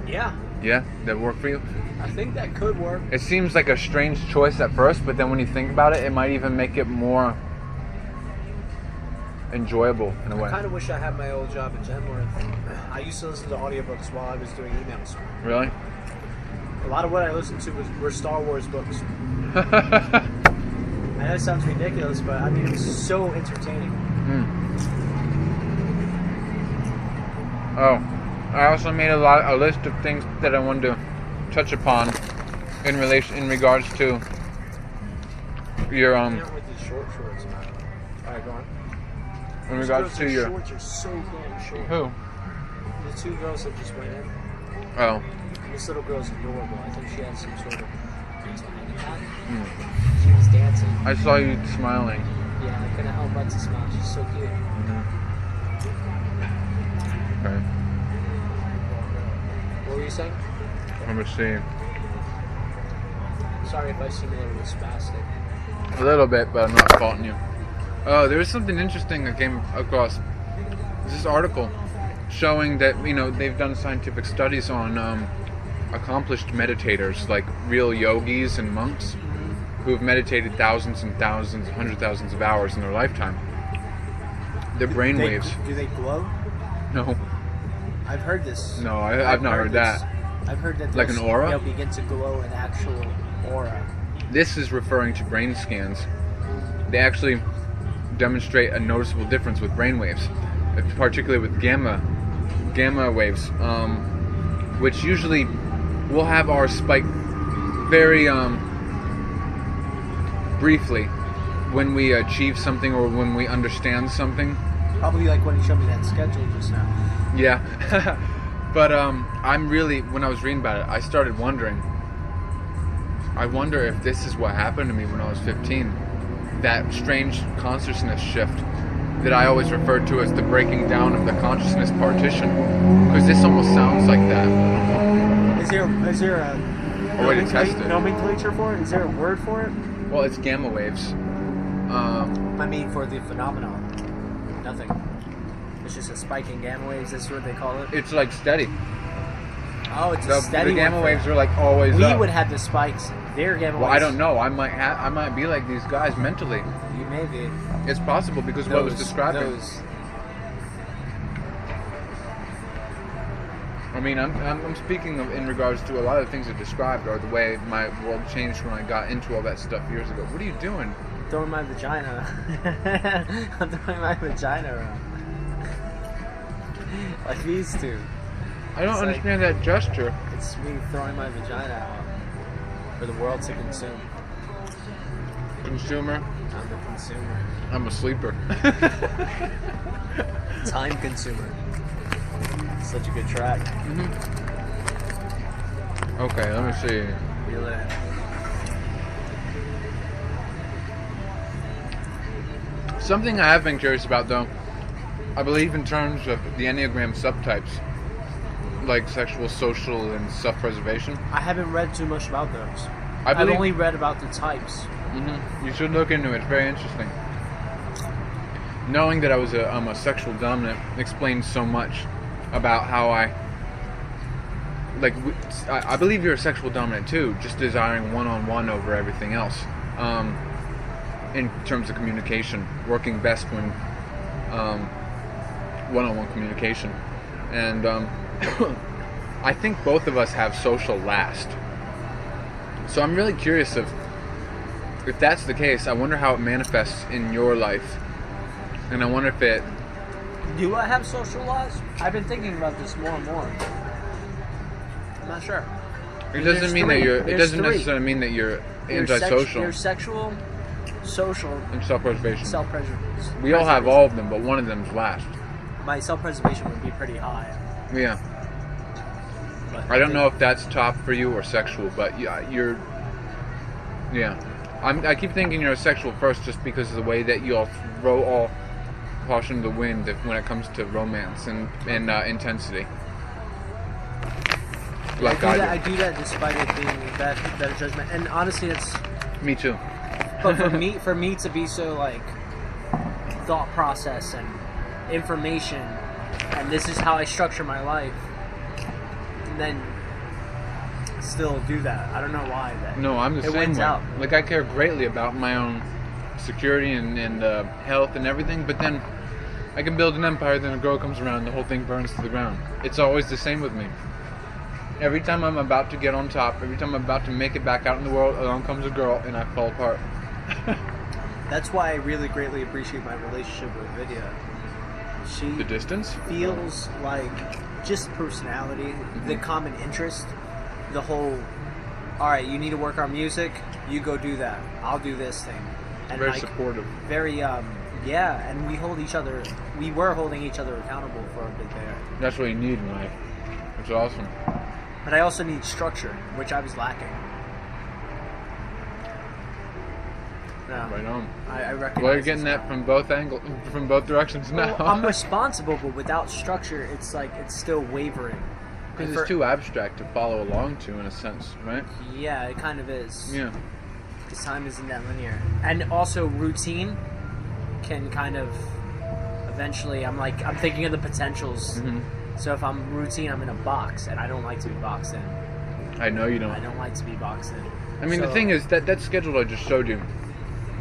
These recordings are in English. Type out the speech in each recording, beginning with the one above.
Yeah, Yeah, that work for you? I think that could work. It seems like a strange choice at first, but then when you think about it, it might even make it more enjoyable in a I way. kind of wish I had my old job at Genworth. I used to listen to audiobooks while I was doing emails. Really? A lot of what I listened to were Star Wars books. I know it sounds ridiculous, but I mean, it was so entertaining. Oh, I also made a list of things that I wanted to touch upon in regards to your Hang out with these short shorts, man. Alright, go on. in regards to your shorts are so damn short. who? The two girls that just went in. Oh, This little girl's adorable. I think she has some sort of mental handicap. She was dancing. I saw you smiling. Yeah, I couldn't help but to smile. She's so cute. Okay, What were you saying? let me see. Sorry if I seem a little bit spastic. A little bit, but I'm not faulting you. Oh, there was something interesting I came across. This article showing that they've done scientific studies on accomplished meditators, like real yogis and monks, who have meditated thousands and thousands, hundred thousands of hours in their lifetime. Their brain waves. Do they glow? No, I've heard this. no, I've not heard that. I've heard that Like an aura? They'll begin to glow an actual aura. This is referring to brain scans. They actually demonstrate a noticeable difference with brain waves, particularly with gamma waves, which usually will have our spike very briefly when we achieve something or when we understand something. Probably like when you showed me that schedule just now. Yeah. But when I was reading about it, I started wondering, I wonder if this is what happened to me when I was 15. That strange consciousness shift that I always referred to as the breaking down of the consciousness partition. Because this almost sounds like that. Is there a way to test it. nomenclature for it? Is there a word for it? Well, it's gamma waves. I mean, for the phenomenon. Nothing. It's just a spike in gamma waves. That's what they call it. It's like steady. Oh, it's a steady The gamma one. waves are like always We up. would have the spikes. Their gamma Well, waves. I don't know. I might be like these guys mentally. You may be. It's possible because what was describing. I mean, I'm speaking of in regards to a lot of the things it described, or the way my world changed when I got into all that stuff years ago. What are you doing? Throwing my vagina. I'm throwing my vagina around. Like these two. I don't It's like- understand that gesture. It's me throwing my vagina out for the world to consume. Consumer. I'm the consumer. I'm a sleeper. Time consumer. Such a good track. Okay, let me see. Reel it in. Something I have been curious about, though, I believe in terms of the Enneagram subtypes, like sexual, social, and self-preservation. I haven't read too much about those. I I've believe only read about the types. you should look into it. It's very interesting. Knowing that I'm a sexual dominant explains so much about how I believe you're a sexual dominant too, just desiring one-on-one over everything else. In terms of communication, working best when one-on-one communication, and I think both of us have social last. So I'm really curious if that's the case. I wonder how it manifests in your life, and I wonder if it. Do I have social laws? I've been thinking about this more and more. I'm not sure. It doesn't mean that you're. It There's doesn't three. necessarily mean that you're There's antisocial There's sexual, social, and self-preservation. self-preservation. We all have all of them, but one of them's last. My self-preservation would be pretty high. Yeah. But I don't know if that's top for you or sexual, but yeah, you're. Yeah, I keep thinking you're sexual first, just because of the way that you all throw all caution to the wind when it comes to romance and intensity. Like I do that despite it being better judgment, and honestly, it's. Me too. But for me to be so like thought process and information, and this is how I structure my life. and then still do that. I don't know why. No, I'm the it same wins way. out. Like, I care greatly about my own security and health and everything, but then I can build an empire, then a girl comes around and the whole thing burns to the ground. It's always the same with me. Every time I'm about to get on top, every time I'm about to make it back out in the world, along comes a girl and I fall apart. That's why I really greatly appreciate my relationship with Vidya. She The distance? feels like just personality, the common interest, the whole, all right, you need to work on music, you go do that. I'll do this thing. And Very like, supportive. very, yeah, and we were holding each other accountable for a bit there. That's what you need in life. It's awesome. But I also need structure, which I was lacking. No, Right on. I recognize. Well, you're getting this that now. from both directions now. Well, I'm responsible, but without structure, it's like it's still wavering. Because For- it's too abstract to follow along to, in a sense, right? Yeah, it kind of is. Yeah. Because time isn't that linear, and also routine can kind of eventually. I'm thinking of the potentials. Hmm. So if I'm routine, I'm in a box, and I don't like to be boxed in. I know you don't. I don't like to be boxed in. I mean, the So- thing is that schedule I just showed you.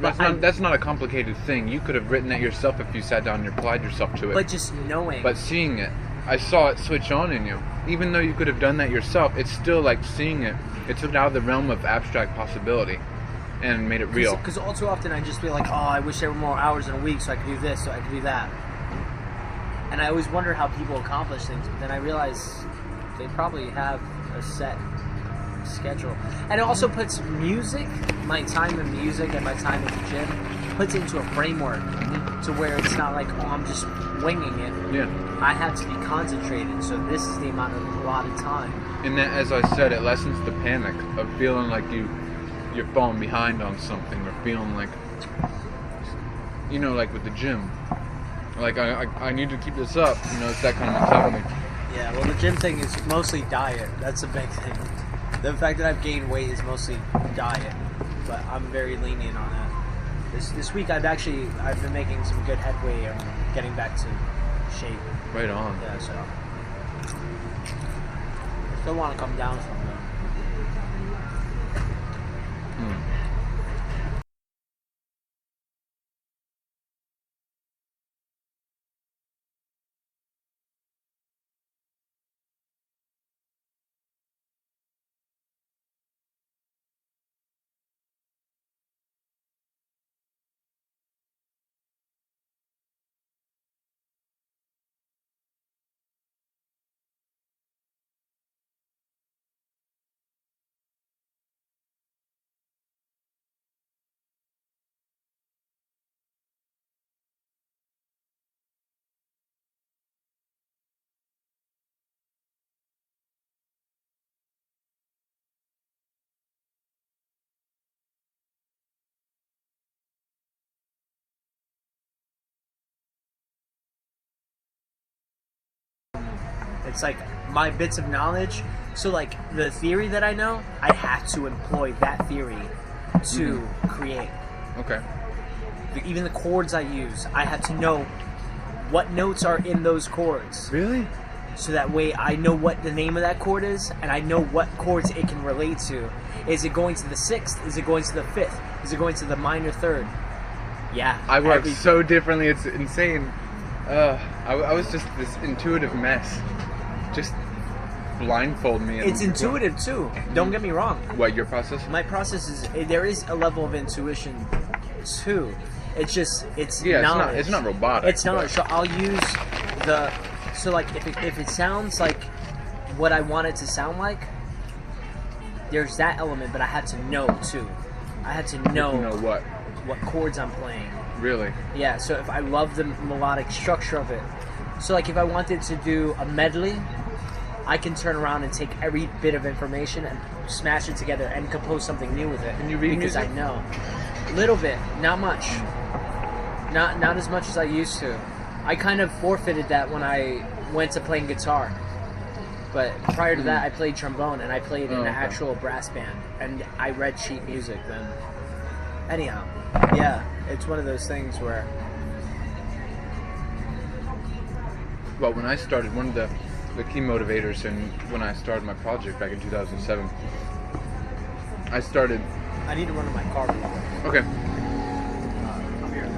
But That's not a complicated thing. You could have written that yourself if you sat down and applied yourself to it. But just knowing. But seeing it, I saw it switch on in you. Even though you could have done that yourself, it's still like seeing it. It took it out of the realm of abstract possibility and made it real. Because all too often I just feel like, oh, I wish there were more hours in a week so I could do this, so I could do that. And I always wonder how people accomplish things, but then I realize they probably have a set schedule. And it also puts music, my time in music and my time at the gym, puts it into a framework to where it's not like, oh, I'm just winging it. Yeah. I have to be concentrated, so this is the amount of allotted time. And that, as I said, it lessens the panic of feeling like you're falling behind on something, or feeling like, you know, like with the gym. Like, I need to keep this up. You know, it's that kind of mentality. Yeah, well, the gym thing is mostly diet. That's a big thing. The fact that I've gained weight is mostly diet, but I'm very lenient on that. This week I've been making some good headway on getting back to shape. Right on. Yeah, so still want to come down from though. It's like my bits of knowledge. So like the theory that I know, I have to employ that theory to create. Okay. Even the chords I use, I have to know what notes are in those chords. Really? So that way I know what the name of that chord is, and I know what chords it can relate to. Is it going to the 6th? Is it going to the 5th? Is it going to the minor 3rd? Yeah. I work every- so differently. It's insane. I was just this intuitive mess. Just blindfold me. And It's intuitive too. Don't get me wrong. What, your process? My process is, there is a level of intuition too. It's just, it's knowledge. It's not robotic. It's knowledge. So I'll use so like if it sounds like what I want it to sound like, there's that element, but I had to know too. I had to know, You know what? what chords I'm playing. Really? Yeah, so if I love the melodic structure of it. So like if I wanted to do a medley, I can turn around and take every bit of information and smash it together and compose something new with it. Can you read because music? I know. Little bit, not much. Not as much as I used to. I kind of forfeited that when I went to playing guitar. But prior to that, I played trombone, and I played in an okay. actual brass band, and I read sheet music then. Anyhow, yeah, it's one of those things where... Well, when I started, one of the the key motivators, and when I started my project back in 2007, I started. I need to run to my car. Okay. I'm here.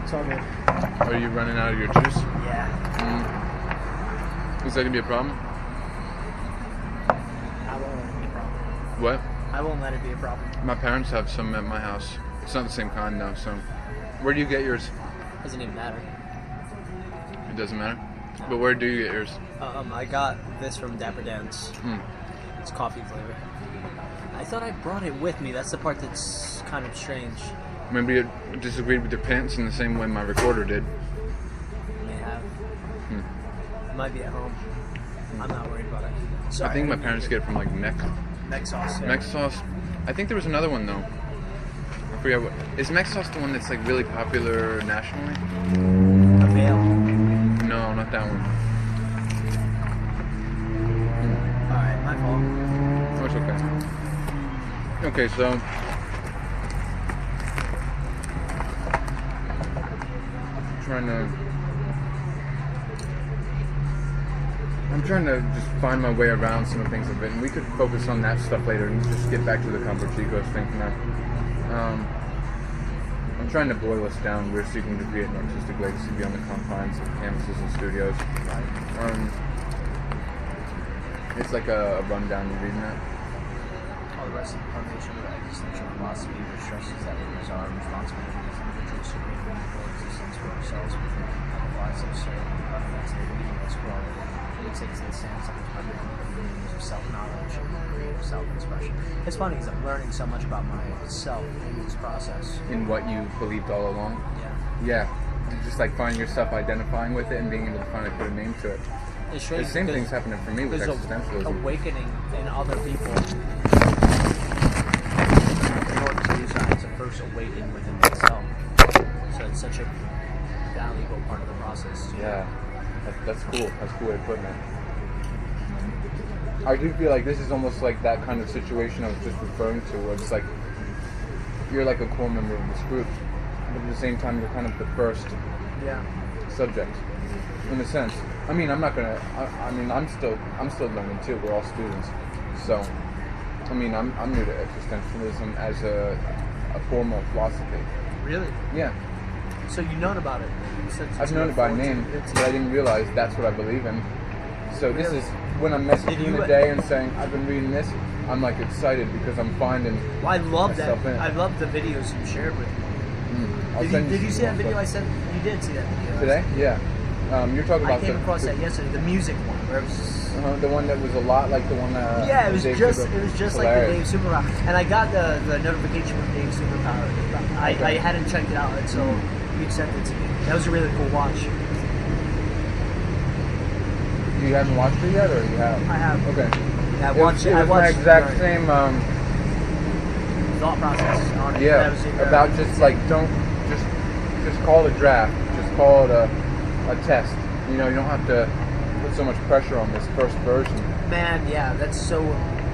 It's all good. Are you running out of your juice? Yeah. Is that gonna be a problem? I won't let it be a problem. What? I won't let it be a problem. My parents have some at my house. It's not the same kind though. So, where do you get yours? Doesn't even matter. It doesn't matter. But where do you get yours? I got this from Dapper Dan's. It's coffee flavor. I thought I brought it with me. That's the part that's kind of strange. Maybe it disagreed with your pants in the same way my recorder did. May have. It might be at home. I'm not worried about it. Sorry. I think my parents get it from like Mech sauce. Yeah. Sauce. I think there was another one though. I forget what. Is Mech Sauce the one that's like really popular nationally? A veil. No, not that one. Alright, my fault. Oh, it's okay. Okay, so I'm trying to just find my way around some of the things I've been. We could focus on that stuff later and just get back to the Campo Chicos thing for now. I'm trying to boil us down. We're seeking to create an artistic legacy beyond the confines of campuses and studios. It's like a rundown. You reading that? All the rest of the foundation of existential philosophy, which stresses that it is our responsibility as individuals to create meaningful existence for ourselves within our lives of certain that's the meaning as well. It takes the stance on the meanings of self-knowledge and creative self-expression. It's funny because I'm learning so much about myself in this process. In what you believed all along? Yeah. Yeah. You just like find yourself identifying with it and being able to finally put a name to it. It's strange. The same thing's happening for me with there's existentialism. Awakening in other people. In order to do so, I have to first awaken within myself. So it's such a valuable part of the process. Yeah, that's cool. That's a cool way of putting it. I do feel like this is almost like that kind of situation I was just referring to, where it's like you're like a core member of this group, but at the same time you're kind of the first subject, in a sense. I mean, I'm not gonna. I mean, I'm still learning too. We're all students, so I mean, I'm new to existentialism as a form of philosophy. Really? Yeah. So you've known about it? I've known it by name, but I didn't realize that's what I believe in. So this is when I'm messaging you in the day and saying I've been reading this. I'm like excited because I'm finding. Well, I love that. myself in it. I love the videos you shared with me. I'll Did send you see that some video more I sent? You did see that video today? Yeah. You're talking I about came across that yesterday. The music one, where it was. The one that was a lot like the one that. Yeah, it was Dave just Super- it was just like the Dave Superpower, and I got the notification from Dave Superpower. I hadn't checked it out until you sent it to me. That was a really cool watch. You haven't watched it yet, or you have? I have. Okay. I It watched. was I my watched exact the same. thought process on it. Yeah. That was About just like don't just call it a draft. Just call it a a test. You know, you don't have to put so much pressure on this first version. Man, yeah, that's so,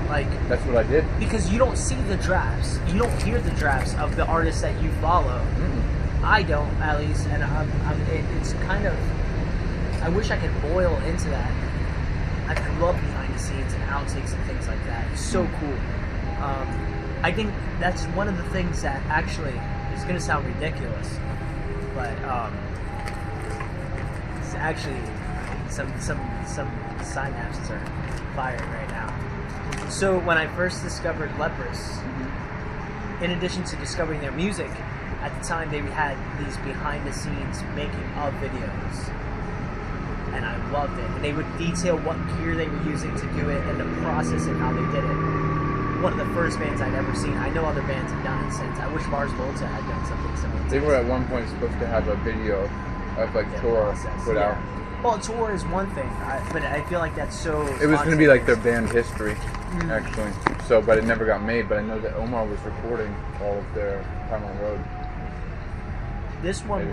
like... That's what I did. Because you don't see the drafts. You don't hear the drafts of the artists that you follow. I don't, at least, and it's kind of... I wish I could boil into that. I love behind the scenes and outtakes and things like that. It's so cool. I think that's one of the things that actually is going to sound ridiculous, but it's actually some synapses are firing right now. So when I first discovered Leprous, in addition to discovering their music, at the time they had these behind the scenes making of videos. And I loved it. And they would detail what gear they were using to do it and the process and how they did it. One of the first bands I'd ever seen. I know other bands have done it since. I wish Mars Volta had done something similar to They this. were at one point supposed to have a video of like tour put out. Well, tour is one thing, but I feel like that's so... It was going to be like their band history, actually. So, but it never got made. But I know that Omar was recording all of their time on the road. This one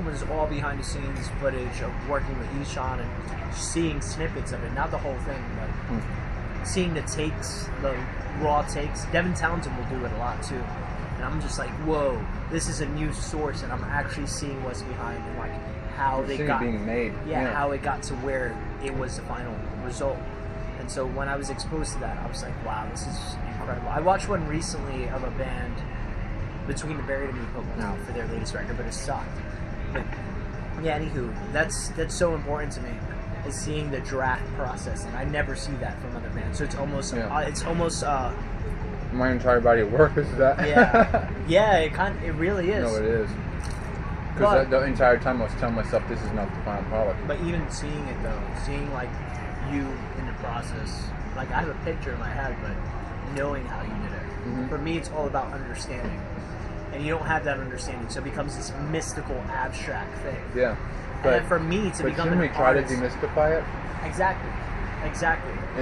was all behind the scenes footage of working with Ishan and seeing snippets of it, not the whole thing, but seeing the takes, the raw takes. Devin Townsend will do it a lot too, and I'm just like, whoa, this is a new source, and I'm actually seeing what's behind and like how they got being made. Yeah, how it got to where it was the final result. And so when I was exposed to that, I was like, wow, this is incredible. I watched one recently of a band. Between the Buried and Me put one out for their latest record, but it sucked. But yeah, anywho, that's so important to me, is seeing the draft process, and I never see that from other bands. So it's almost my entire body of work is that. yeah, it really is. No, it is. Because the entire time I was telling myself this is not the final product. But even seeing it though, seeing like you in the process, like I have a picture in my head, but knowing how you did it. For me, it's all about understanding. And you don't have that understanding, so it becomes this mystical, abstract thing. Yeah. But, and for me to become shouldn't we try to demystify it? Exactly.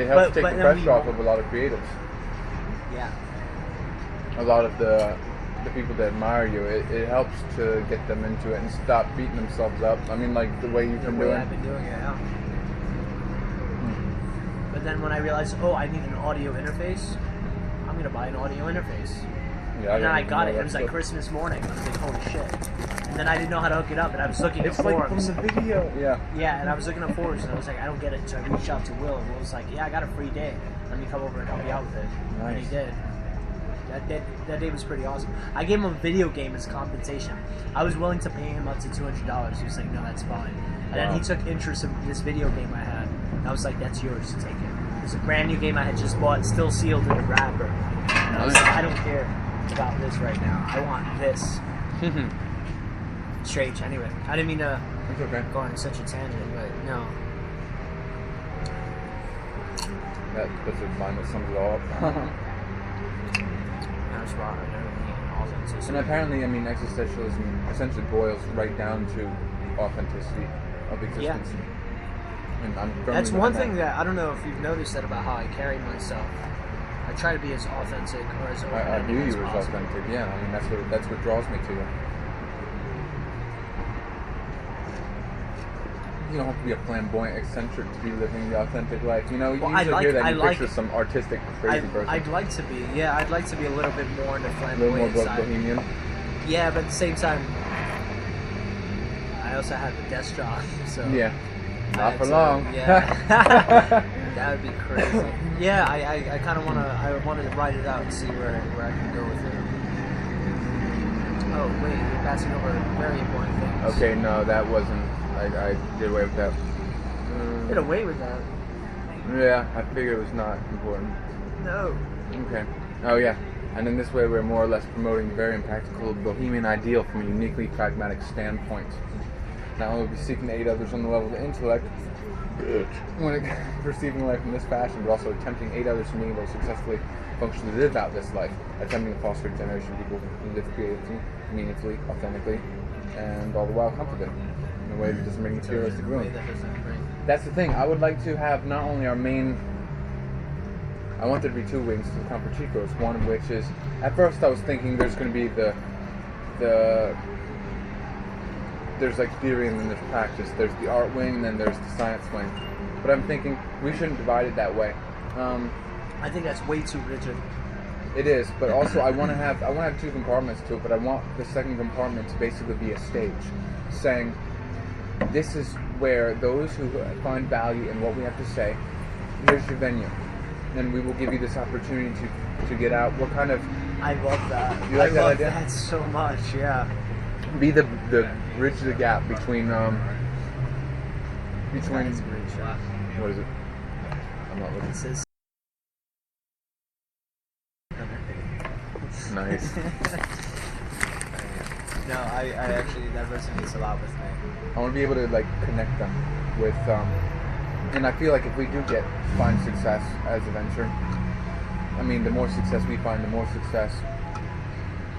It helps take the pressure off of a lot of creatives. Yeah. A lot of the people that admire you, it helps to get them into it and stop beating themselves up. I mean, like the way you've been doing. I've been doing it, yeah. But then when I realized, I need an audio interface, I'm going to buy an audio interface. Yeah, and then I got it. It was like Christmas morning. I was like, holy shit. And then I didn't know how to hook it up, and I was looking at forums. Like from the video. Yeah. Yeah, and I was looking at forums, and I was like, I don't get it. So I reached out to Will, and Will was like, yeah, I got a free day. Let me come over and help you out with it. Nice. And he did. That day was pretty awesome. I gave him a video game as compensation. I was willing to pay him up to $200. He was like, no, that's fine. And then he took interest in this video game I had. And I was like, that's yours to take it. It's a brand new game I had just bought, still sealed in a wrapper. And I was like, I don't care about this right now. I want this. Strange. Anyway, I didn't mean to go on such a tangent, but no. That's a line that sums it all up. And apparently, I mean, existentialism essentially boils right down to authenticity of existence. Yeah. And that's one thing that I don't know if you've noticed that about how I carry myself. I try to be as authentic or as open I view you as possible. authentic. Yeah, I mean that's what draws me to you. You don't have to be a flamboyant eccentric to be living the authentic life. You know, you usually hear that you picture some artistic, crazy person. I'd like to be. Yeah, I'd like to be a little bit more in the A flamboyant little more side. bohemian. Yeah, but at the same time, I also have a desk job, so Yeah, not for long. Yeah, that would be crazy. Yeah, I kind of wanted to write it out and see where I can go with it. Oh wait, you're passing over very important things. Okay, no, that wasn't. I did away with that. Did away with that? Yeah, I figured it was not important. No. Okay. Oh yeah. And in this way, we're more or less promoting the very impractical bohemian ideal from a uniquely pragmatic standpoint. Not only will we seeking to aid others on the level of intellect, when perceiving life in this fashion, but also attempting to aid others from being able to successfully functionally live out this life, attempting to foster a generation of people who live creatively, meaningfully, authentically, and all the while comfortably, in a way that doesn't bring materialistic ruin. That's the thing. I would like to have not only our main... I want there to be two wings to the Comfort Chicos, one of which is... At first I was thinking there's going to be the there's like theory and then there's practice. There's the art wing, and then there's the science wing. But I'm thinking we shouldn't divide it that way. I think that's way too rigid. It is, but also I want to have two compartments to it. But I want the second compartment to basically be a stage, saying this is where those who find value in what we have to say, here's your venue, and we will give you this opportunity to get out. What kind of I love that. You like I that love idea? that so much. Yeah. be the bridge the gap between That's great shot. what is it? I'm not looking. It says. Nice. No, I actually, that resonates a lot with me. I want to be able to like connect them with, and I feel like if we do find success as a venture, I mean, the more success we find, the more success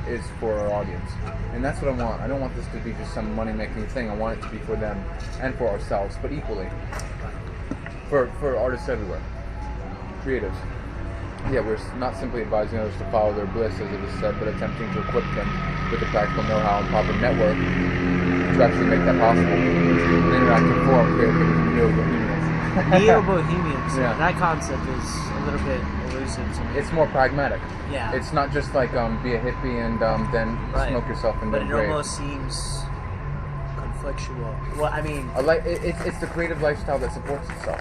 is for our audience, and that's what I want. I don't want this to be just some money-making thing. I want it to be for them and for ourselves, but equally for artists everywhere, creatives. Yeah, we're not simply advising others to follow their bliss, as it is said, but attempting to equip them with the practical know-how and proper network to actually make that possible. An interactive forum created with neo-bohemians. Neo-bohemians. Yeah. That concept is a little bit elusive to me. It's more pragmatic. Yeah. It's not just like be a hippie and then Right. smoke yourself into But the it grave. almost seems conflictual. Well, I mean, It's the creative lifestyle that supports itself.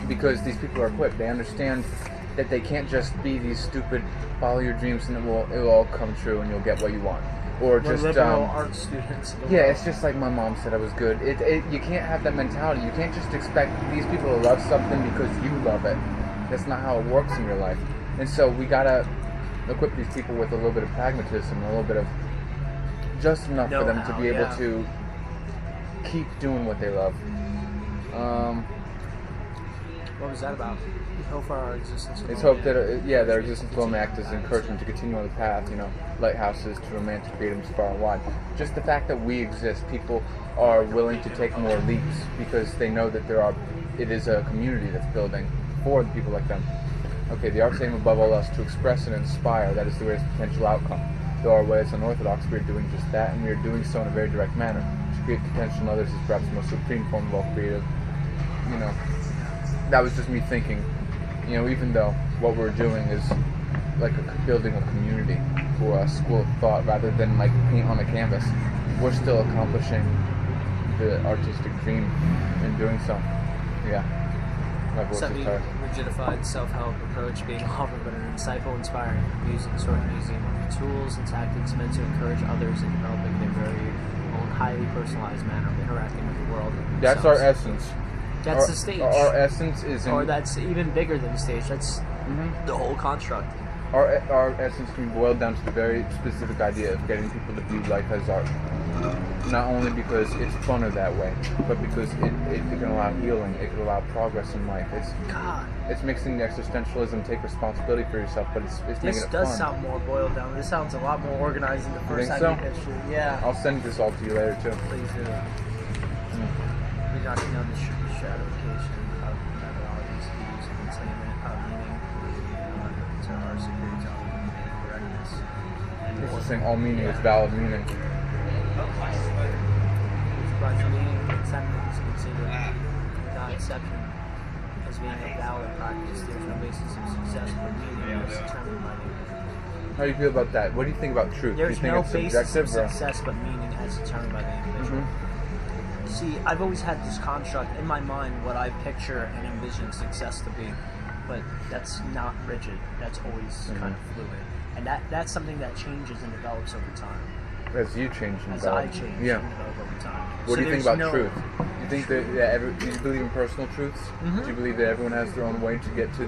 Because these people are equipped. They understand that they can't just be these stupid follow your dreams and it will all come true and you'll get what you want. Or we're just liberal art students. yeah, it's just like my mom said I was good. You can't have that mentality. You can't just expect these people to love something because you love it. That's not how it works in real life. And so we gotta equip these people with a little bit of pragmatism, a little bit of just enough for them to Know-how, be able yeah. to keep doing what they love. What was that about? Hope for our existence. It's hope that their existence will only act as encouragement to continue on the path. Lighthouses to romantic freedoms far and wide. Just the fact that we exist, people are willing to take more leaps because they know that it is a community that's building for the people like them. Okay, the arts aim above all else to express and inspire. That is the greatest potential outcome. Though our way is unorthodox, we are doing just that, and we are doing so in a very direct manner. To create potential in others is perhaps the most supreme form of all creative. That was just me thinking. Even though what we're doing is like building a community for a school of thought rather than like paint on a canvas, we're still accomplishing the artistic dream in doing so. Yeah. My voice is tired. Rigidified self-help approach being offered, but an insightful, inspiring sort of museum of tools and tactics meant to encourage others in developing their very own highly personalized manner of interacting with the world. And That's our themselves. essence. That's the stage. Our essence is in. Or that's even bigger than the stage. That's the whole construct. Our essence can be boiled down to the very specific idea of getting people to view life as art. Not only because it's funner that way, but because it can allow healing, it can allow progress in life. It's mixing the existentialism, take responsibility for yourself, but it's making This it does fun. sound more boiled down. This sounds a lot more organized than the first think time so? you pitched it. Yeah. I'll send this all to you later too. Please do. We're knocking down the stratification of methodologies used in entertainment, meaning to our security, correctness. And This is saying all meaning is valid meaning. which provides meaning and sentiment is considered without exception as being a valid practice. There's no basis of success for meaning as determined by the How do you feel about that? What do you think about truth? There's do you no think it's basis of subjective or? success but meaning as determined by the individual. See, I've always had this construct in my mind what I picture and envision success to be, but that's not rigid. That's always kind of fluid, and that's something that changes and develops over time. As you change and As develop. I change Yeah. and develop over time. What So do you think there's about no- truth? You think that do you believe in personal truths? Do you believe that everyone has their own way to get to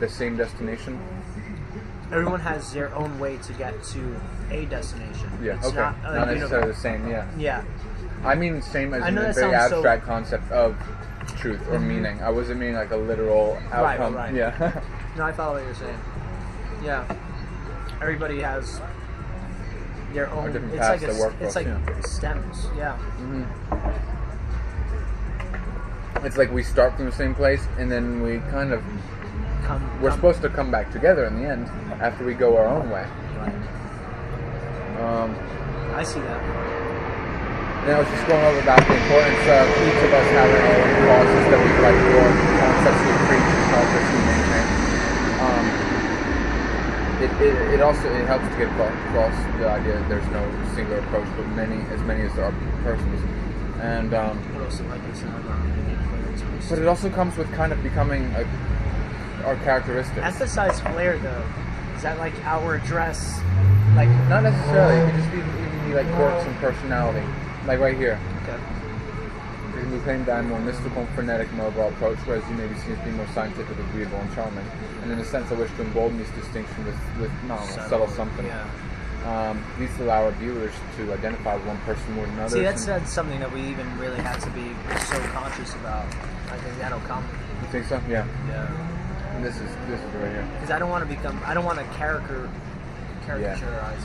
the same destination? Everyone has their own way to get to a destination. Yeah. It's Okay. not, Not necessarily the same. Yeah. Yeah. I mean same as I in know a that very sounds so- abstract concept of truth or meaning. I wasn't meaning like a literal outcome. Right. Yeah. No, I follow what you're saying. Yeah. Everybody has their own. different It's paths like that work for it's us, like yeah. stems. Yeah. It's like we start from the same place and then we kind of we're Come- supposed to come back together in the end after we go our own way. Right. I see that. And I was just going over about the importance of each of us having our own causes that we fight for, concepts we preach, and concepts we maintain. It also helps to get across the idea that there's no singular approach, but as many as there are persons. And but it also comes with kind of becoming our characteristics. Emphasize flair though. Is that like outward dress? Like Not necessarily. It could just even be like quirks and personality. Like right here. okay. We claim that I'm more mystical and frenetic in my overall approach, whereas you maybe see as being more scientific, agreeable, and charming. And in a sense, I wish to embolden this distinction with subtle something. Yeah. These allow our viewers to identify with one person more than others. See, that's something that we even really have to be so conscious about. I think that'll come. You think so? Yeah. Yeah. And this is right here. Because I don't want to caricaturize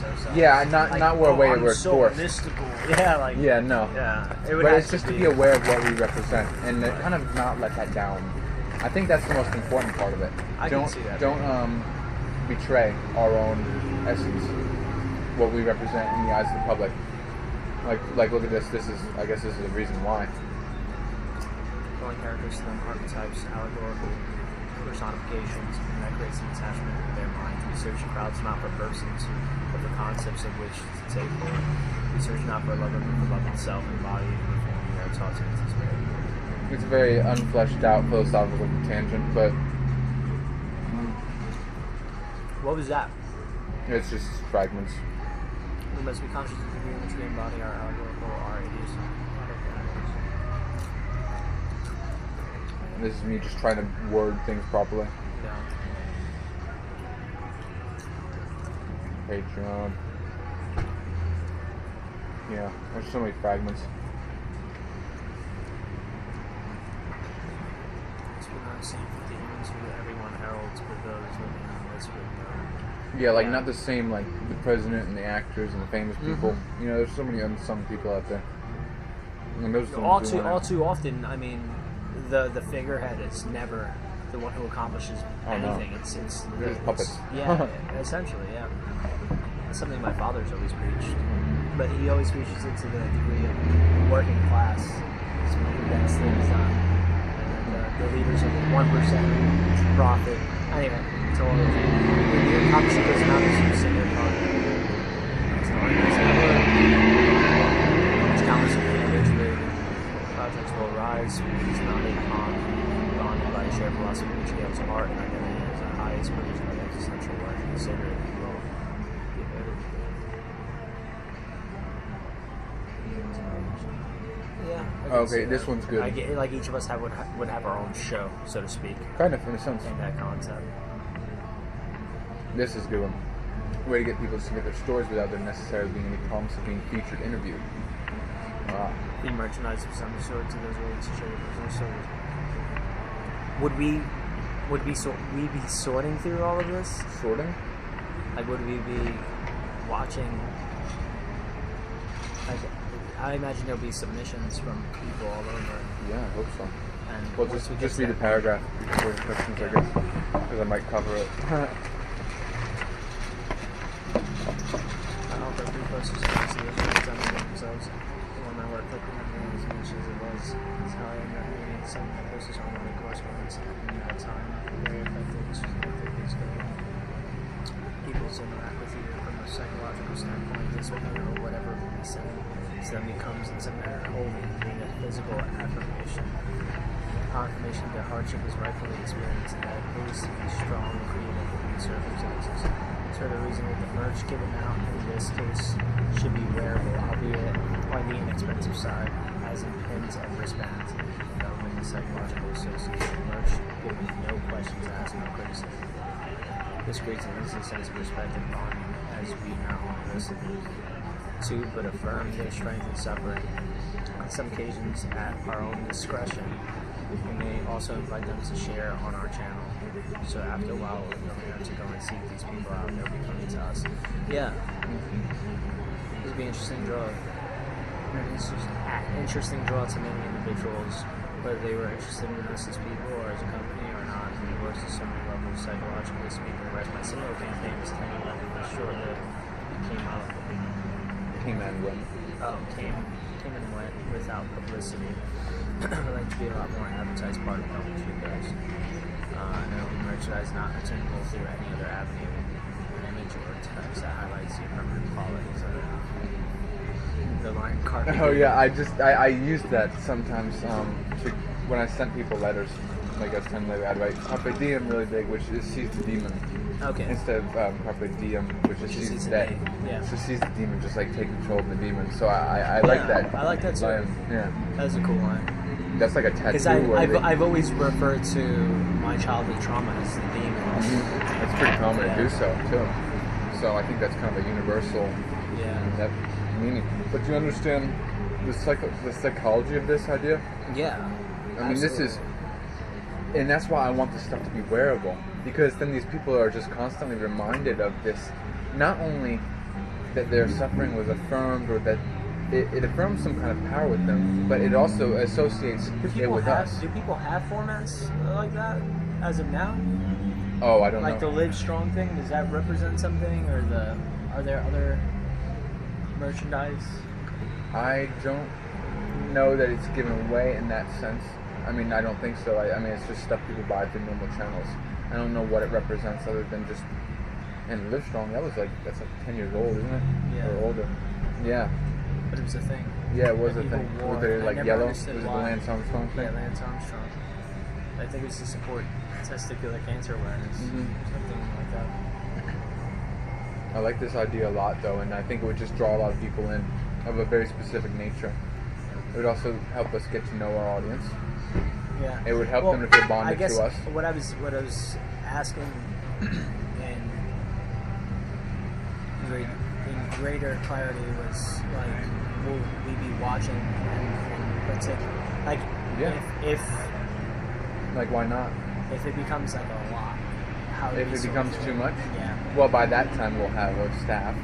ourselves. Yeah, Like, not where way I'm we're so forced. mystical. Yeah, like Yeah, no. yeah. It would But have it's just to be aware of what we represent and to kind of not let that down. I think that's the most important part of it. I can see that. Don't betray our own essence, what we represent in the eyes of the public. Like look at this. I guess this is the reason why. Drawing characters to them, archetypes, allegorical personifications, and that creates an attachment in their mind. We search crowds not for persons, but for concepts of which to take hold. We search not for love, but for love itself, embodied in the form we are taught to anticipate. It's a very unfleshed out philosophical tangent, but What was that? it's just fragments. We must be conscious of the degree in which we embody our allegorical, our idiosyncratic. And this is me just trying to word things properly. Yeah. Patreon. Yeah, there's so many fragments. It's been not seen with the humans who everyone heralds with those living on this with Yeah, like Yeah. not the same like the president and the actors and the famous people. You know, there's so many unsung people out there. And those are the all ones we too wanna- all too often. I mean, the figurehead is never the one who accomplishes Oh, no. anything. It's They're just puppets. yeah, essentially, yeah. It's something my father's always preached, but he always preaches it to the degree of working class. So he gets things done, and the leaders of the 1% profit. Anyway, it's all over. The accomplishing personalities who sit there talking. It's not like it's never. It's countless of the image with projects will rise. It's not a pond bonded by a shared philosophy which he has a heart and identity as the highest provision of existential life. Consider it will be better. Yeah. I can Okay, see this that. one's good. I get, like each of us would have our own show, so to speak, Kind of, in a sense. in that concept. This is a good one. Way to get people to submit their stories without there necessarily being any promise of being featured, interviewed. The merchandise of some sort to those willing to share their personal stories. Would we be sorting through all of this? Sorting? Like, would we be watching? Like, I imagine there'll be submissions from people all over. Yeah, I hope so. And Well, once we just get read to the that- paragraph before the questions, I guess, because I might cover it. I hope that we post themselves. When my work clicking on me as much as it was, it's how I end up meeting some of the posters on the correspondence in that time. Very effective. It's just like things go on. People to interact with you from a psychological standpoint, this or whatever we say. So then becomes in some manner holy, being a physical affirmation. Confirmation that hardship is rightfully experienced and that it pays to be strong and creative in these circumstances. For the reason that the merch given out in this case should be wearable, albeit on the inexpensive side, as in pins and wristbands. With the psychological association merch given no questions asked, no criticism. This creates an instant sense of respect and bonding, as we not only listen to, but affirm their strength and suffering. On some occasions, at our own discretion, we may also invite them to share on our channel. So after a while, we'll have to go and seek these people out. They'll be coming to us. Yeah. This would be an interesting draw. It's just an interesting draw to many individuals, whether they were interested in us as people or as a company or not. And it works at so many levels, psychologically speaking. Whereas my single campaign was 10-11 was short-lived. It came out. Came and went. Oh, came. came and went without publicity. I like to be a lot more advertised part of Double Tree does. And it'll be merchandise not attainable through any other avenue, image or text that highlights the permanent qualities of the line carpet. Oh yeah, I use that sometimes when I sent people letters. Like I was telling you, I'd write carpe diem really big, which is seize the demon. Okay. Instead of carpe diem, which is seize the day. Yeah. So seize the demon, just like take control of the demon. So I like that. I like that too. Yeah. That's a cool line. That's like a tattoo. Because I've always referred to my childhood trauma as the demon. Mm-hmm. It's pretty common to do so too. So I think that's kind of a universal that meaning. But do you understand the psychology of this idea? Yeah. I mean, this is, and that's why I want this stuff to be wearable, because then these people are just constantly reminded of this. Not only that their suffering was affirmed, or that it affirms some kind of power with them, but it also associates it with us. Do people have formats like that as of now? Oh, I don't know. Like the Live Strong thing, does that represent something, or are there other merchandise? I don't know that it's given away in that sense. I mean, I don't think so. I mean, it's just stuff people buy through normal channels. I don't know what it represents other than just. And Live Strong, that's like 10 years old, isn't it? Yeah. Or older. Yeah. But it was a thing. Yeah, it was that a people thing. wore. Was it I like never yellow? understood Was it the why. Lance Armstrong thing? Yeah, Lance Armstrong. I think it's to support testicular cancer awareness, something like that. I like this idea a lot, though, and I think it would just draw a lot of people in of a very specific nature. It would also help us get to know our audience. Yeah. It would help them to feel bonded I guess to us. What I was asking in greater clarity was like, will we be watching and let's say like if Like, why not? if it becomes like a lot, how do If we it sort becomes of- too much? Yeah. Well, by that time we'll have a staff.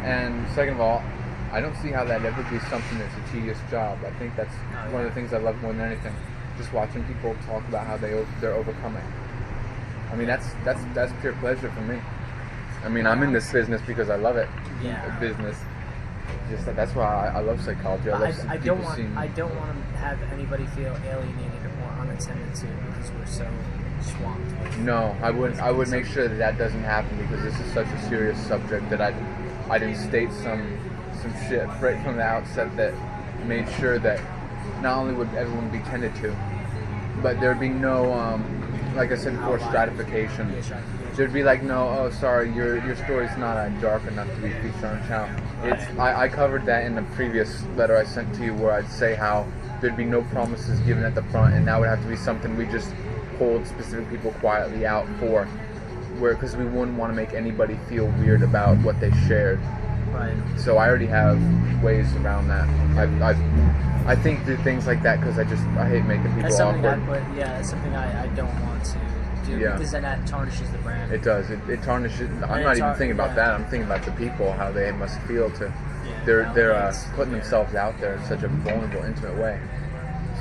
And second of all, I don't see how that'd ever be something that's a tedious job. I think that's one of the things I love more than anything. Just watching people talk about how they're overcoming. I mean, that's pure pleasure for me. I mean, I'm in this business because I love it. Yeah. Business. Just that's why I love psychology. I love I people don't want seeing. I don't want to have anybody feel alienated or unattended to because we're so swamped with No, I would make sure that doesn't happen, because this is such a serious subject that I didn't state some shit right from the outset that made sure that not only would everyone be tended to, but there'd be no like I said before, stratification. There'd be like no, oh sorry, your story's not dark enough to be featured on the channel. It's I covered that in the previous letter I sent to you, where I'd say how there'd be no promises given at the front, and that would have to be something we just pulled specific people quietly out for, where because we wouldn't want to make anybody feel weird about what they shared. Right. So I already have ways around that. I think through things like that because I hate making people That's something awkward. that's something I don't want to do because then that tarnishes the brand. It does. It tarnishes. I'm it's not even hard- thinking about yeah. that. I'm thinking about the people, how they must feel to. Yeah, They're validates putting their- themselves out there in such a vulnerable, intimate way.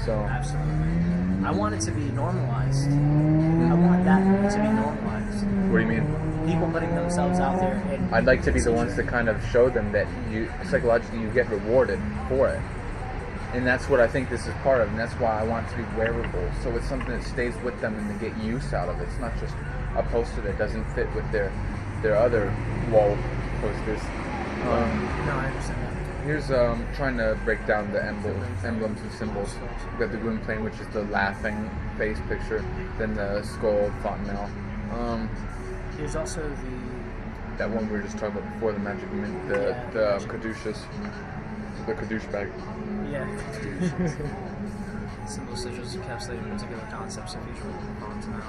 So Absolutely. I want it to be normalized. I want that to be normalized. what do you mean? People putting themselves out there. And I'd like to be the ones to kind of show them that you psychologically you get rewarded for it. And that's what I think this is part of, and that's why I want it to be wearable. So it's something that stays with them and they get use out of it. It's not just a poster that doesn't fit with their other wall posters. No, I understand that. Here's trying to break down the emblems and symbols. We've got the Gwyn plane, which is the laughing face picture, then the skull fontanelle. There's also That one we were just talking about before, the magic mint, the caduceus, the caduce bag. symbols such as encapsulating particular concepts of visual fontanelle.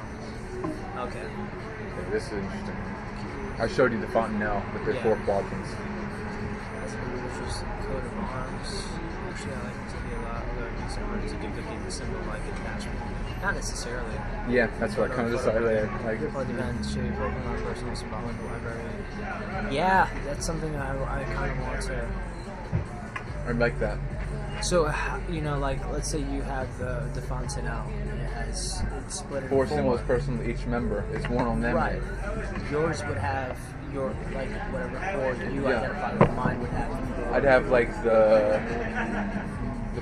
Okay. Okay, this is interesting. I showed you the fontanelle with the four quadrants. Which is coat of arms. Actually, I like it to be a lot, although it makes it hard to duplicate the symbol like attachment. Not necessarily. Yeah, that's what I kind of decided. Like, Or the event, shape, Pokemon, personal, symbolic, library. Yeah, that's something I kind of want to. I like that. So, like, let's say you have the Fontanelle, and it's split into 4 four. symbols personal to each member. It's one on them. Right. Yours would have your, like, whatever chord you Yeah. identify with. Mine would have. I'd have like the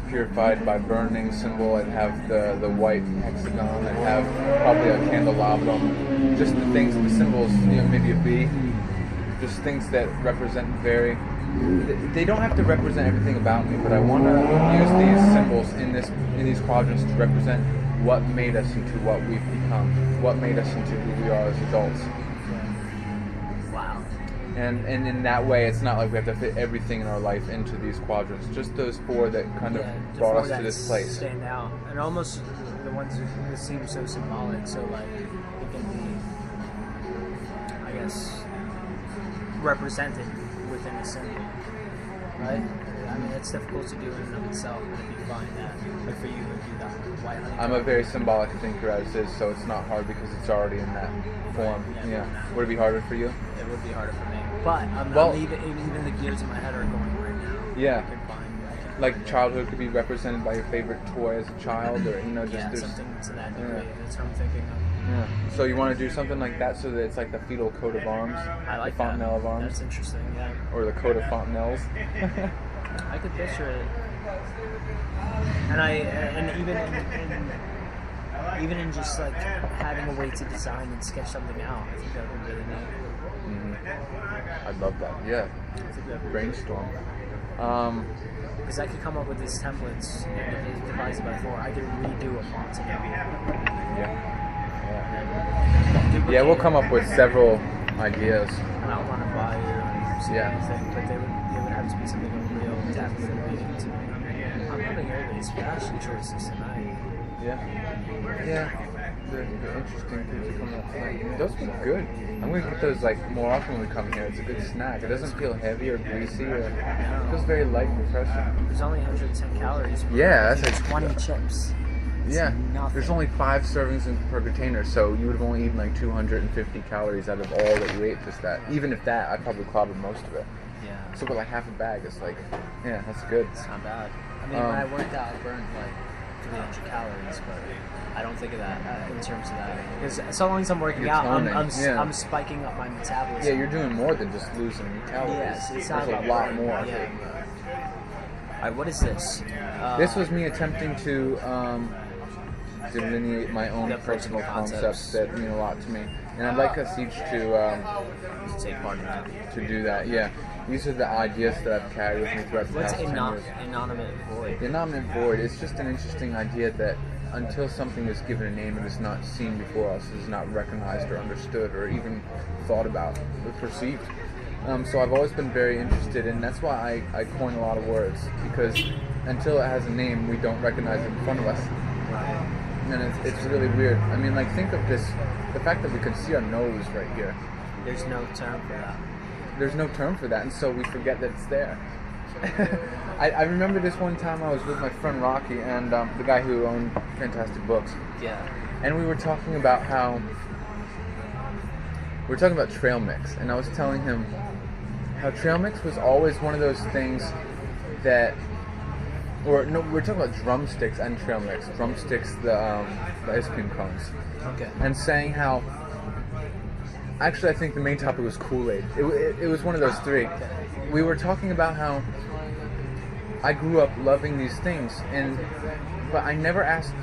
purified by burning symbol. I'd have the white hexagon. I'd have probably a candelabrum. Just the things, the symbols. Maybe a bee. Just things that represent very. They don't have to represent everything about me, but I want to use these symbols in these quadrants to represent what made us into what we've become, what made us into who we are as adults. Wow. And in that way, it's not like we have to fit everything in our life into these quadrants. Just those 4 that kind of brought us to this place. Stand out, and almost the ones that seem so symbolic. So like it can be, I guess, represented within a symbol, right? I mean, it's difficult to do in and of itself, but if you find that, like for you, if you got white honey. I'm a very symbolic thinker as is, so it's not hard because it's already in that form. Yeah. Would it be harder for you? It would be harder for me, but even the gears in my head are going right now. Yeah. I can find Like childhood could be represented by your favorite toy as a child, or just there's something to that degree. That's what I'm thinking of. Yeah. So you want to do something like that so that it's like the fetal coat of arms, I like the fontanelle of arms, That's interesting. Yeah. or the coat of fontanelles. I could picture it, and even in just like having a way to design and sketch something out, I think that would be really neat. I'd love that. Yeah. I think that would be Brainstorm. because I could come up with these templates and if it's divided by 4, I could redo a fontanelle. Yeah. Duplicate Yeah, we'll it. come up with several ideas. And I don't want to buy or see Yeah. anything, but they would have to be something of real depth and meaning to me. I'm loving everybody's fashion choices tonight. Yeah. Yeah. The interesting things that come up tonight. Those would be good. I'm gonna get those like more often when we come here. It's a good snack. It doesn't feel heavy or greasy, or it feels very light and refreshing. There's only 110 calories. Per Yeah, that's like a- 20 chips. It's Yeah. nothing. There's only 5 servings per container, so you would have only eaten like 250 calories out of all that you ate. Just that. Even if that, I probably clobbered most of it. Yeah. So, but like half a bag is like, yeah, that's good. It's not bad. I mean, when I worked out, I burned like 300 calories, but I don't think of that in terms of that. Because so long as I'm working You're out, toning, yeah. I'm spiking up my metabolism. Yeah, you're doing more than just losing calories. Yes, it's not There's about a lot burning. more. Yeah. Alright, what is this? This was me attempting to delineate my own The personal principal concepts concepts. that mean a lot to me, and I'd like us each to take part in that. to do that. Yeah, these are the ideas that I've carried with me throughout the What's past 10 years. inanimate void? The inanimate void is just an interesting idea that until something is given a name, it is not seen before us, it is not recognized or understood or even thought about or perceived. So I've always been very interested, and that's why I coin a lot of words, because until it has a name, we don't recognize it in front of us. And it's really weird. I mean, like, think of this, the fact that we can see our nose right here. There's no term for that. There's no term for that, and so we forget that it's there. I remember this one time I was with my friend Rocky and the guy who owned Fantastic Books. Yeah. And we were talking about trail mix, and I was telling him how trail mix was always one of those things that, or no, we're talking about drumsticks and trail mix. Drumsticks, the ice cream cones, Okay. and saying how. Actually, I think the main topic was Kool-Aid. It was one of those 3. We were talking about how I grew up loving these things, but I never asked.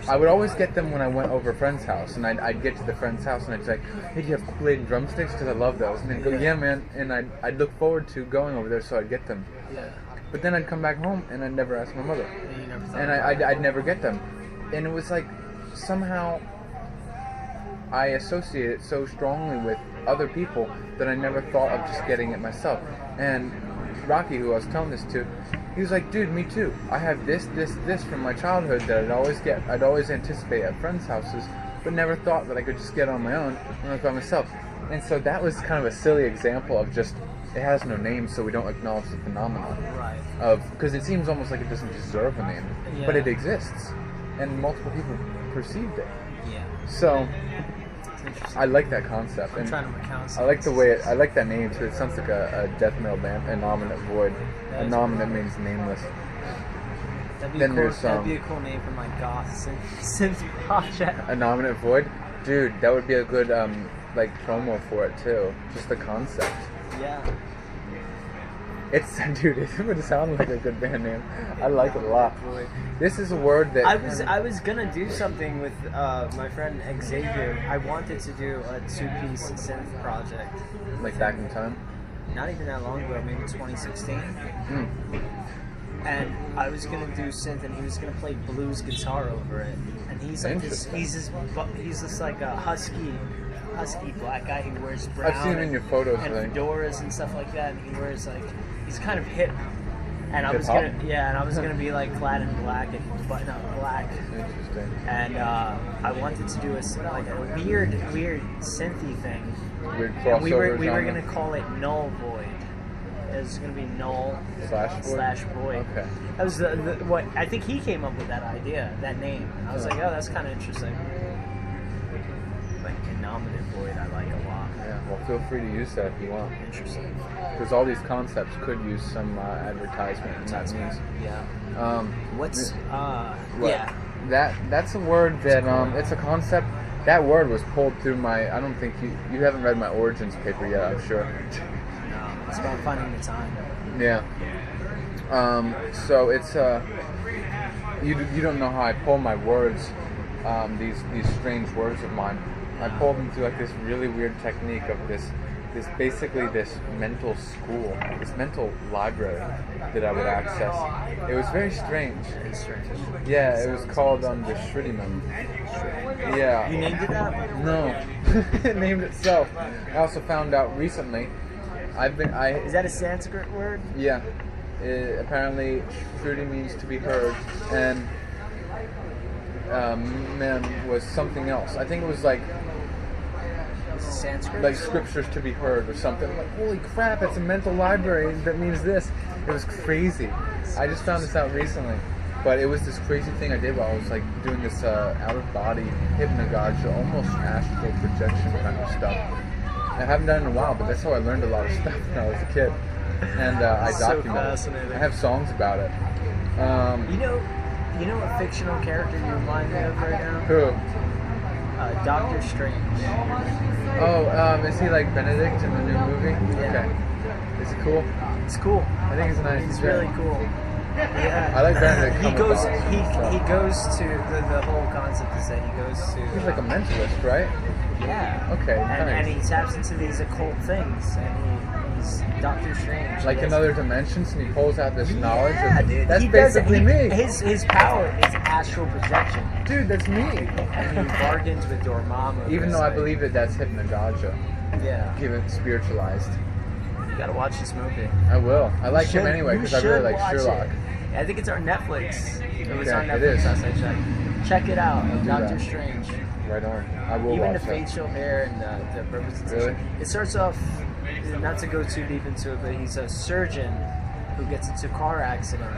I would always get them when I went over a friend's house, and I'd get to the friend's house, and I'd say, "Hey, do you have Kool-Aid and drumsticks? Because I love those." And they'd go, "Yeah, man." And I'd look forward to going over there, so I'd get them. Yeah. But then I'd come back home, and I'd never ask my mother, And you never thought and about I'd never get them. And it was like somehow I associate it so strongly with other people that I never thought of just getting it myself. And Rocky, who I was telling this to, he was like, "Dude, me too. I have this from my childhood that I'd always anticipate at friends' houses, but never thought that I could just get on my own and look by myself." And so that was kind of a silly example of just, it has no name, so we don't acknowledge the phenomenon Right. because it seems almost like it doesn't deserve a name, but Yeah. it exists, and multiple people perceived it. Yeah. So It's interesting. I like that concept, I'm and trying to recount. I like the way I like that name too. It sounds like a death metal band, Innominate Void. That is Innominate means nameless. That'd be Then cool. there's, That'd be a cool name for my goth synth project. Anonymous Void. Dude, that would be a good like promo for it too. Just the concept. Yeah. It's dude, it would sound like a good band name. I like it a lot. This is a word that I was gonna do something with my friend Xavier. I wanted to do a 2-piece synth project. like back in time. Not even that long ago, maybe 2016. And I was gonna do synth, and he was gonna play blues guitar over it. And he's like this. He's this like a husky black guy who wears brown. I've seen him in your photos, and I think. fedoras and stuff like that. And he wears like he's kind of hip. And I was Hip-hop? gonna be like clad in black and button up black. Interesting. And I wanted to do a weird synthy thing. Weird And crossover we were genre. gonna call it Null Void. It was gonna be Null Slash Void? Void. Okay. That was what I think he came up with that idea, that name. And I was like, oh, that's kind of interesting. But Innominative Void, I like a lot. Yeah, well, feel free to use that if you want. Interesting. Because all these concepts could use some advertisement, and that means. Yeah. What's What? yeah. That's a word that it's a concept. That word was pulled through my. I don't think you haven't read my origins paper yet. I'm sure. No, it's about finding the time. Yeah. So it's you don't know how I pull my words, these strange words of mine. I pulled them through like this really weird technique of this basically this mental school, this mental library that I would access. It was very strange. It's strange. Yeah, it was called the Shridiman. Yeah. You named it that? No, it named itself. I also found out recently. Is that a Sanskrit word? Yeah. Apparently, Shruti means to be heard, and man was something else. I think it was like Is it Sanskrit? like scriptures to be heard or something. I'm like, holy crap! It's a mental library that means this. It was crazy. I just found this out recently, but it was this crazy thing I did while I was like doing this out of body hypnagogia, almost astral projection kind of stuff. I haven't done it in a while, but that's how I learned a lot of stuff when I was a kid. And I So document it. fascinating. I have songs about it. You know a fictional character you remind me of right now? Who? Doctor Strange. Oh, is he like Benedict in the new movie? Yeah. Okay. Is he cool? It's cool. I think he's a nice. He's guy. really cool. Yeah. I like Benedict He goes. Cumberbatch, He goes to the whole concept is that he goes to. He's like a mentalist, right? Yeah. Okay, And nice. he taps into these occult things, and he's Doctor Strange. Like He in has- other dimensions, and he pulls out this knowledge. Yeah, dude. That's He does- basically he- me. His power is astral projection. Dude, that's me. And he bargains with Dormammu. Even It's though I like- believe that that's hypnagogia, Yeah. given spiritualized. You gotta watch this movie. I will. I like him should- anyway you because I really should like watch Sherlock. it. I think it's on Netflix. It was Okay, on it Netflix is. last I checked. Check it out, do Doctor that. Strange. Right on. I will Even the watch that. facial hair and the representation. Really? It starts off, not to go too deep into it, but he's a surgeon who gets into a car accident,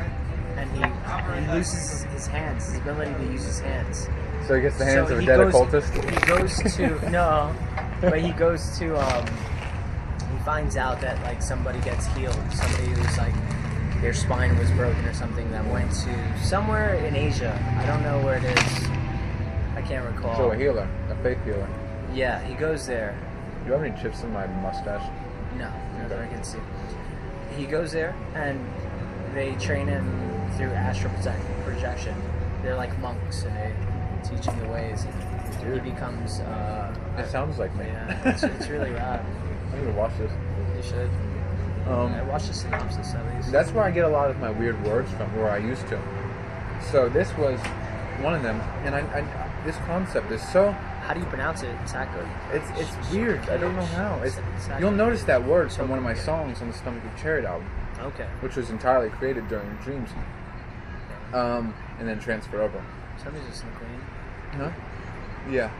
and he loses his hands, his ability to use his hands. So he gets the hands So of a he dead goes- occultist. He goes to no, but he goes to he finds out that like somebody gets healed, somebody who's like their spine was broken or something that went to somewhere in Asia. I don't know where it is. I can't recall. So a healer, a faith healer. Yeah, he goes there. Do you have any chips in my mustache? No, that I can see. He goes there and they train him through astral projection. They're like monks and they teach him the ways. And he becomes. It sounds like me. Yeah, it's really rad. I'm gonna watch this. You should. I watched the synopsis at least. That's where I get a lot of my weird words from, where I used to. So this was one of them, and I this concept is so How do you pronounce it exactly? it's weird. I don't know how. Exactly. You'll notice that word from one of my songs on the Stomach of Chariot album, Okay. which was entirely created during dreams, and then transferred over. Somebody's just in the queen. Huh? Yeah.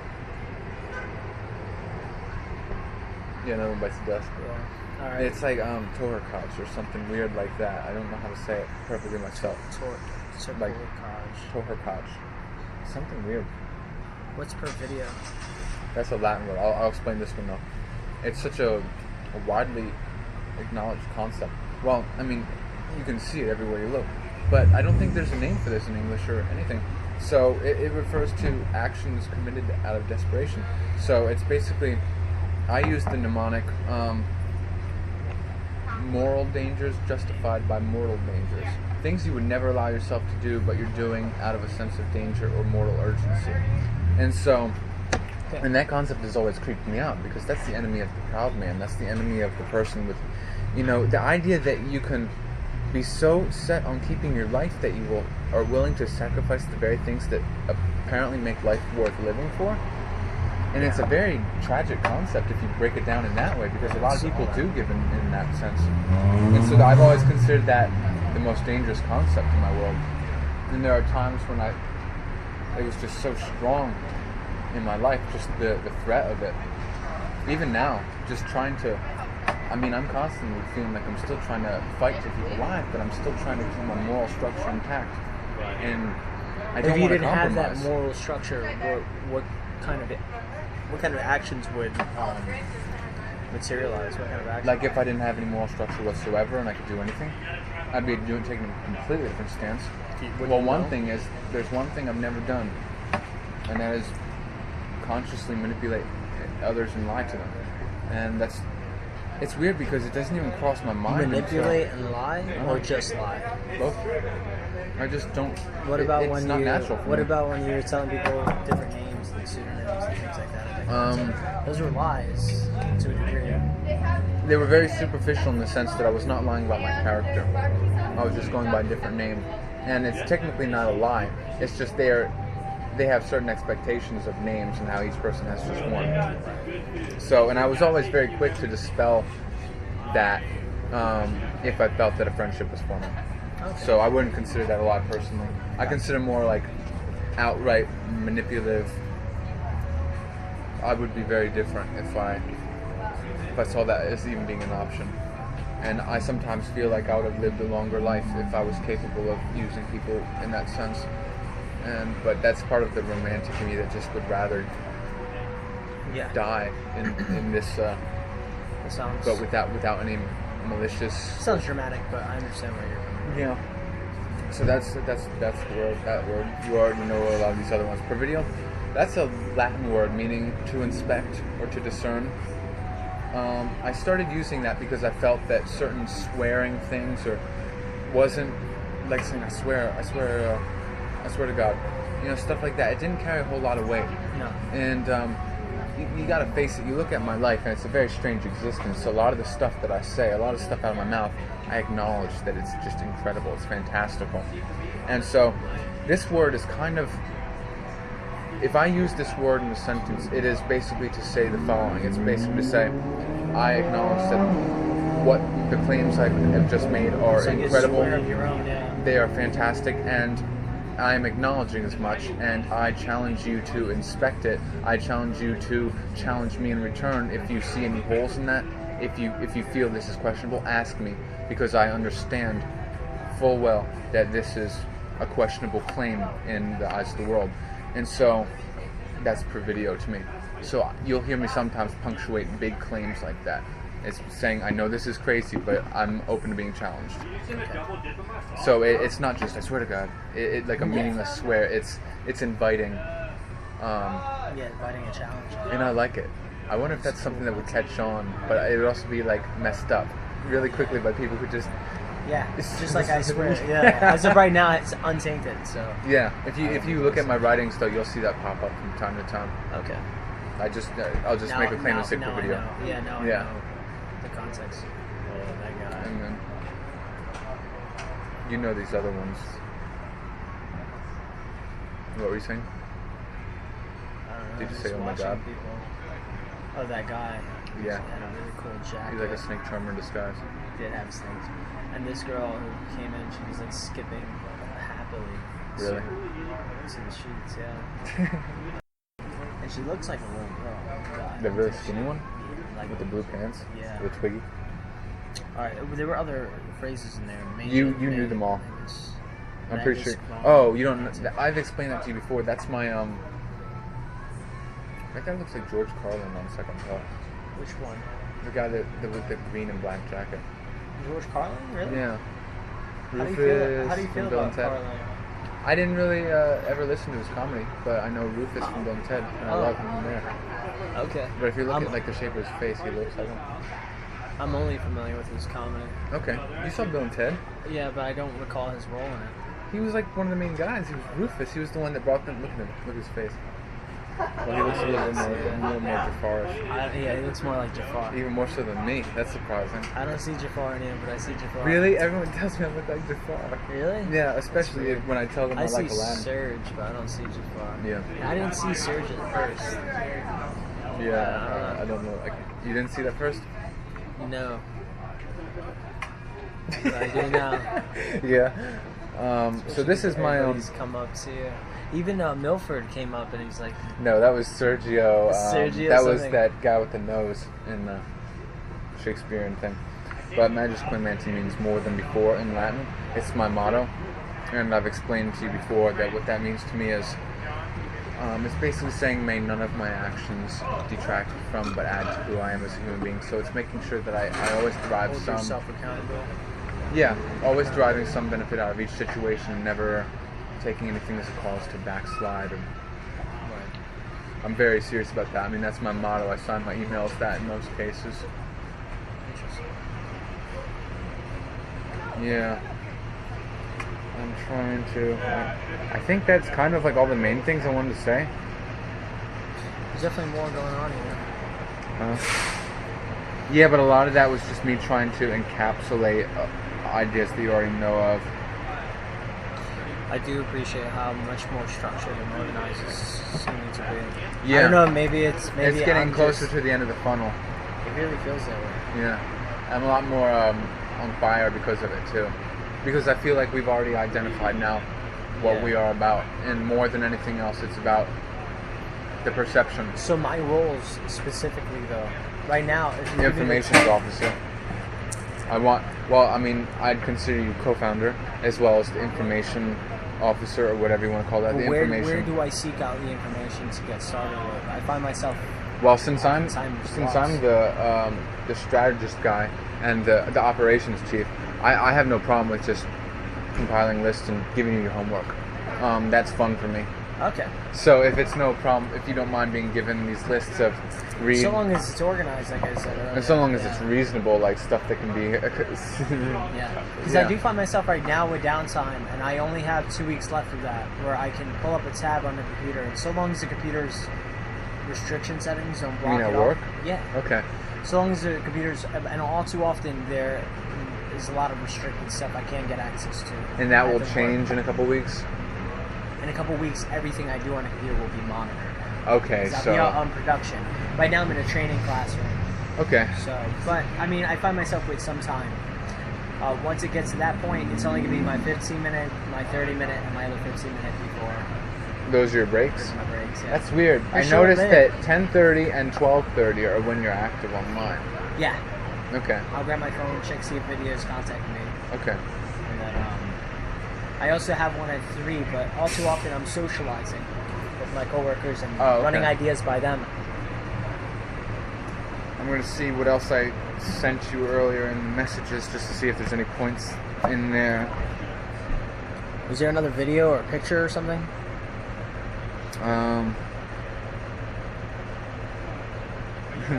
Yeah, no one bites the dust. Yeah. Alright. It's like Tohorkach or something weird like that. I don't know how to say it perfectly myself. Like- Tohorkach. Something weird. What's per video? That's a Latin word. I'll explain this one though. It's such a widely acknowledged concept. Well, I mean, you can see it everywhere you look. but I don't think there's a name for this in English or anything. So it refers to actions committed out of desperation. So it's basically, I use the mnemonic, moral dangers justified by mortal dangers. Things you would never allow yourself to do, but you're doing out of a sense of danger or mortal urgency. And so, and that concept has always creeped me out, because that's the enemy of the proud man. That's the enemy of the person with, the idea that you can be so set on keeping your life that you are willing to sacrifice the very things that apparently make life worth living for. And it's a very tragic concept if you break it down in that way, because a lot of people do give in that sense. And so I've always considered that the most dangerous concept in my world. And there are times when it was just so strong in my life, just the threat of it. Even now, just trying to, I'm constantly feeling like I'm still trying to fight to keep alive, but I'm still trying to keep my moral structure intact. And I don't If you want to didn't have compromise. that moral structure, what kind of actions would materialize? What kind of actions? Like if I didn't have any moral structure whatsoever and I could do anything, I'd be taking a completely different stance. Well, one thing is, there's one thing I've never done, and that is consciously manipulate others and lie to them. And it's weird because it doesn't even cross my mind. Manipulate and lie, or just lie? Both. I just don't. What about it's when not you? natural for What me. about when you were telling people different names and pseudonyms and things like that? Those were lies to a degree. They were very superficial in the sense that I was not lying about my character. I was just going by a different name, and it's technically not a lie. It's just they have certain expectations of names and how each person has just one. So, and I was always very quick to dispel that if I felt that a friendship was forming. Okay. So I wouldn't consider that a lie personally. I consider more like outright manipulative. I would be very different if I saw that as even being an option. And I sometimes feel like I would have lived a longer life if I was capable of using people in that sense. But that's part of the romantic in me that just would rather die in this, but without any malicious. Sounds dramatic, but I understand where you're coming from. Yeah. So that's the word. That word. You already know a lot of these other ones. Providio. That's a Latin word meaning to inspect or to discern. I started using that because I felt that certain swearing things wasn't like saying I swear to God, stuff like that. It didn't carry a whole lot of weight. No. And you got to face it. You look at my life, and it's a very strange existence. So a lot of the stuff that I say, a lot of stuff out of my mouth, I acknowledge that it's just incredible. It's fantastical. And so this word is kind of, if I use this word in a sentence, it is basically to say the following. It's basically to say, I acknowledge that what the claims I have just made are like incredible. A swear of your own, yeah. They are fantastic, and I am acknowledging as much, and I challenge you to inspect it. I challenge you to challenge me in return. If you see any holes in that, if you feel this is questionable, ask me, because I understand full well that this is a questionable claim in the eyes of the world. And so that's Providio to me. So you'll hear me sometimes punctuate big claims like that. It's saying, I know this is crazy, but I'm open to being challenged. So it's not just, I swear to God, it like a meaningless swear. It's inviting. Inviting a challenge. And I like it. I wonder if that's something that would catch on, but it would also be like messed up really quickly by people who just. Yeah, it's just like I swear. Yeah, as of right now, it's untainted. So. Yeah, if you look at my writings though, you'll see that pop up from time to time. Okay. I'll just make a claim to stick to video. I know the context. That guy. And then you know these other ones. What were you saying? I don't know. Did you just say, oh my watching God? People. Oh, that guy. Yeah. He had a really cool jacket. He's like a snake charmer in disguise. Did have snakes. And this girl who came in, she was like skipping happily. Really? To the sheets, yeah. And she looks like a little girl. The really skinny one? Like With the blue pants? Yeah. With the twiggy? Alright, there were other phrases in there. You knew them all. I'm pretty sure. Oh, you don't know. I've explained that to you before. That's my, that guy looks like George Carlin on second thought. Which one? The guy that with the green and black jacket. George Carlin? Really? Yeah. How do you Rufus How do you feel from Bill and about Ted. Parlay? I didn't really ever listen to his comedy, but I know Rufus from Bill and Ted, and I Oh. love him there. Okay. But if you look I'm- at like the shape of his face, he looks like him. I'm only familiar with his comedy. Okay, you saw Bill and Ted. Yeah, but I don't recall his role in it. He was like one of the main guys. He was Rufus. He was the one that brought them. Look at him. Look at his face. Well, he looks a little more Jafarish. Yeah, he looks more like Jafar. Even more so than me. That's surprising. I don't see Jafar in him, but I see Jafar. Really? Everyone tells me I look like Jafar. Really? Yeah, especially weird. when I tell them I, I like see Aladdin. Surge, but I don't see Jafar. Yeah. I didn't see Surge at first. Yeah, I don't know. Like, you didn't see that first? No. But I do now. Yeah. So this is my own. Everybody's come up to you. Even Milford came up and he's like, No, that was Sergio. Sergio that was something. that guy with the nose in the Shakespearean thing. But Magis Clementi means more than before in Latin. It's my motto, and I've explained to you before that what that means to me is it's basically saying may none of my actions detract from but add to who I am as a human being. So it's making sure that I always derive hold some. yourself accountable. Yeah, always deriving some benefit out of each situation, never taking anything as a cause to backslide. And I'm very serious about that. I mean, that's my motto. I sign my emails that in most cases. Interesting. Yeah. I'm trying to. I think that's kind of like all the main things I wanted to say. There's definitely more going on here. Yeah, but a lot of that was just me trying to encapsulate ideas that you already know of. I do appreciate how much more structured and organized this seeming to be. Yeah. I don't know, maybe it's Getting I'm closer just- to the end of the funnel. It really feels that way. Yeah. I'm a lot more on fire because of it, too. Because I feel like we've already identified now what Yeah. we are about. And more than anything else, it's about the perception. So my roles specifically, though, right now, if you Information officer. I'd consider you co-founder as well as the information officer or whatever you want to call that. The where information. do I seek out the information to get started with? I find myself Well, since I'm lost. the strategist guy and the operations chief, I have no problem with just compiling lists and giving you your homework. That's fun for me. okay. So if it's no problem, if you don't mind being given these lists of read, So long as it's organized, like I said earlier. and so long as yeah. it's reasonable, like stuff that can be. Yeah, because Yeah. I do find myself right now with downtime, and I only have 2 weeks left of that, where I can pull up a tab on the computer, and so long as the computer's restriction settings don't block mean at it work? off. Yeah. Okay. So long as the computers, and all too often there is a lot of restricted stuff I can't get access to. And that will At the change work. in a couple weeks. In a couple weeks, everything I do on a computer will be monitored. Okay, 'Cause I'll so be out on production. Right now, I'm in a training classroom. okay. So, but I mean, I find myself with some time. Once it gets to that point, it's only gonna be my 15-minute, my 30-minute, and my other 15-minute before Those are your breaks. my breaks. Yeah. That's weird. They're I noticed short-lived. that 10:30 and 12:30 are when you're active online. Yeah. Okay. I'll grab my phone, check, see if videos contact me, Okay. and then I also have one at 3. But all too often, I'm socializing with my coworkers and Oh, okay. running ideas by them. I'm gonna see what else I sent you earlier in messages just to see if there's any points in there. Is there another video or picture or something?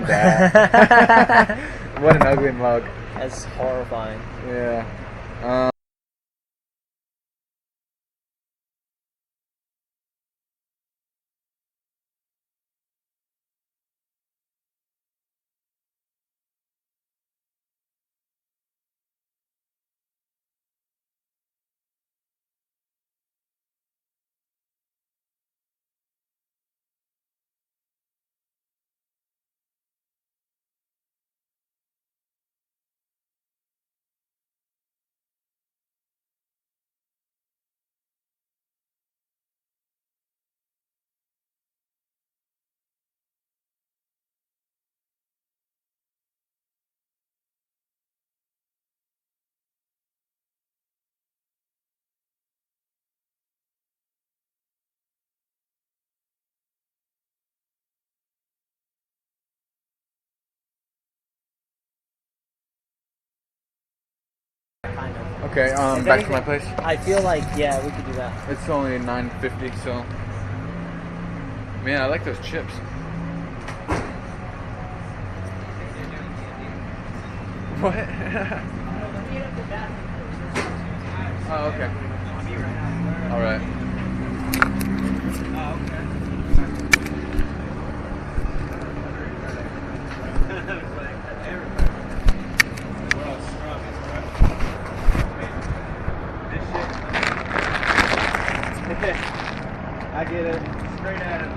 That. What an ugly mug. That's horrifying. Yeah. Um, Okay, If back to my anything, place. I feel like, yeah, we could do that. It's only 9:50, so. Man, I like those chips. What? Oh, okay. All right. I get it straight out of.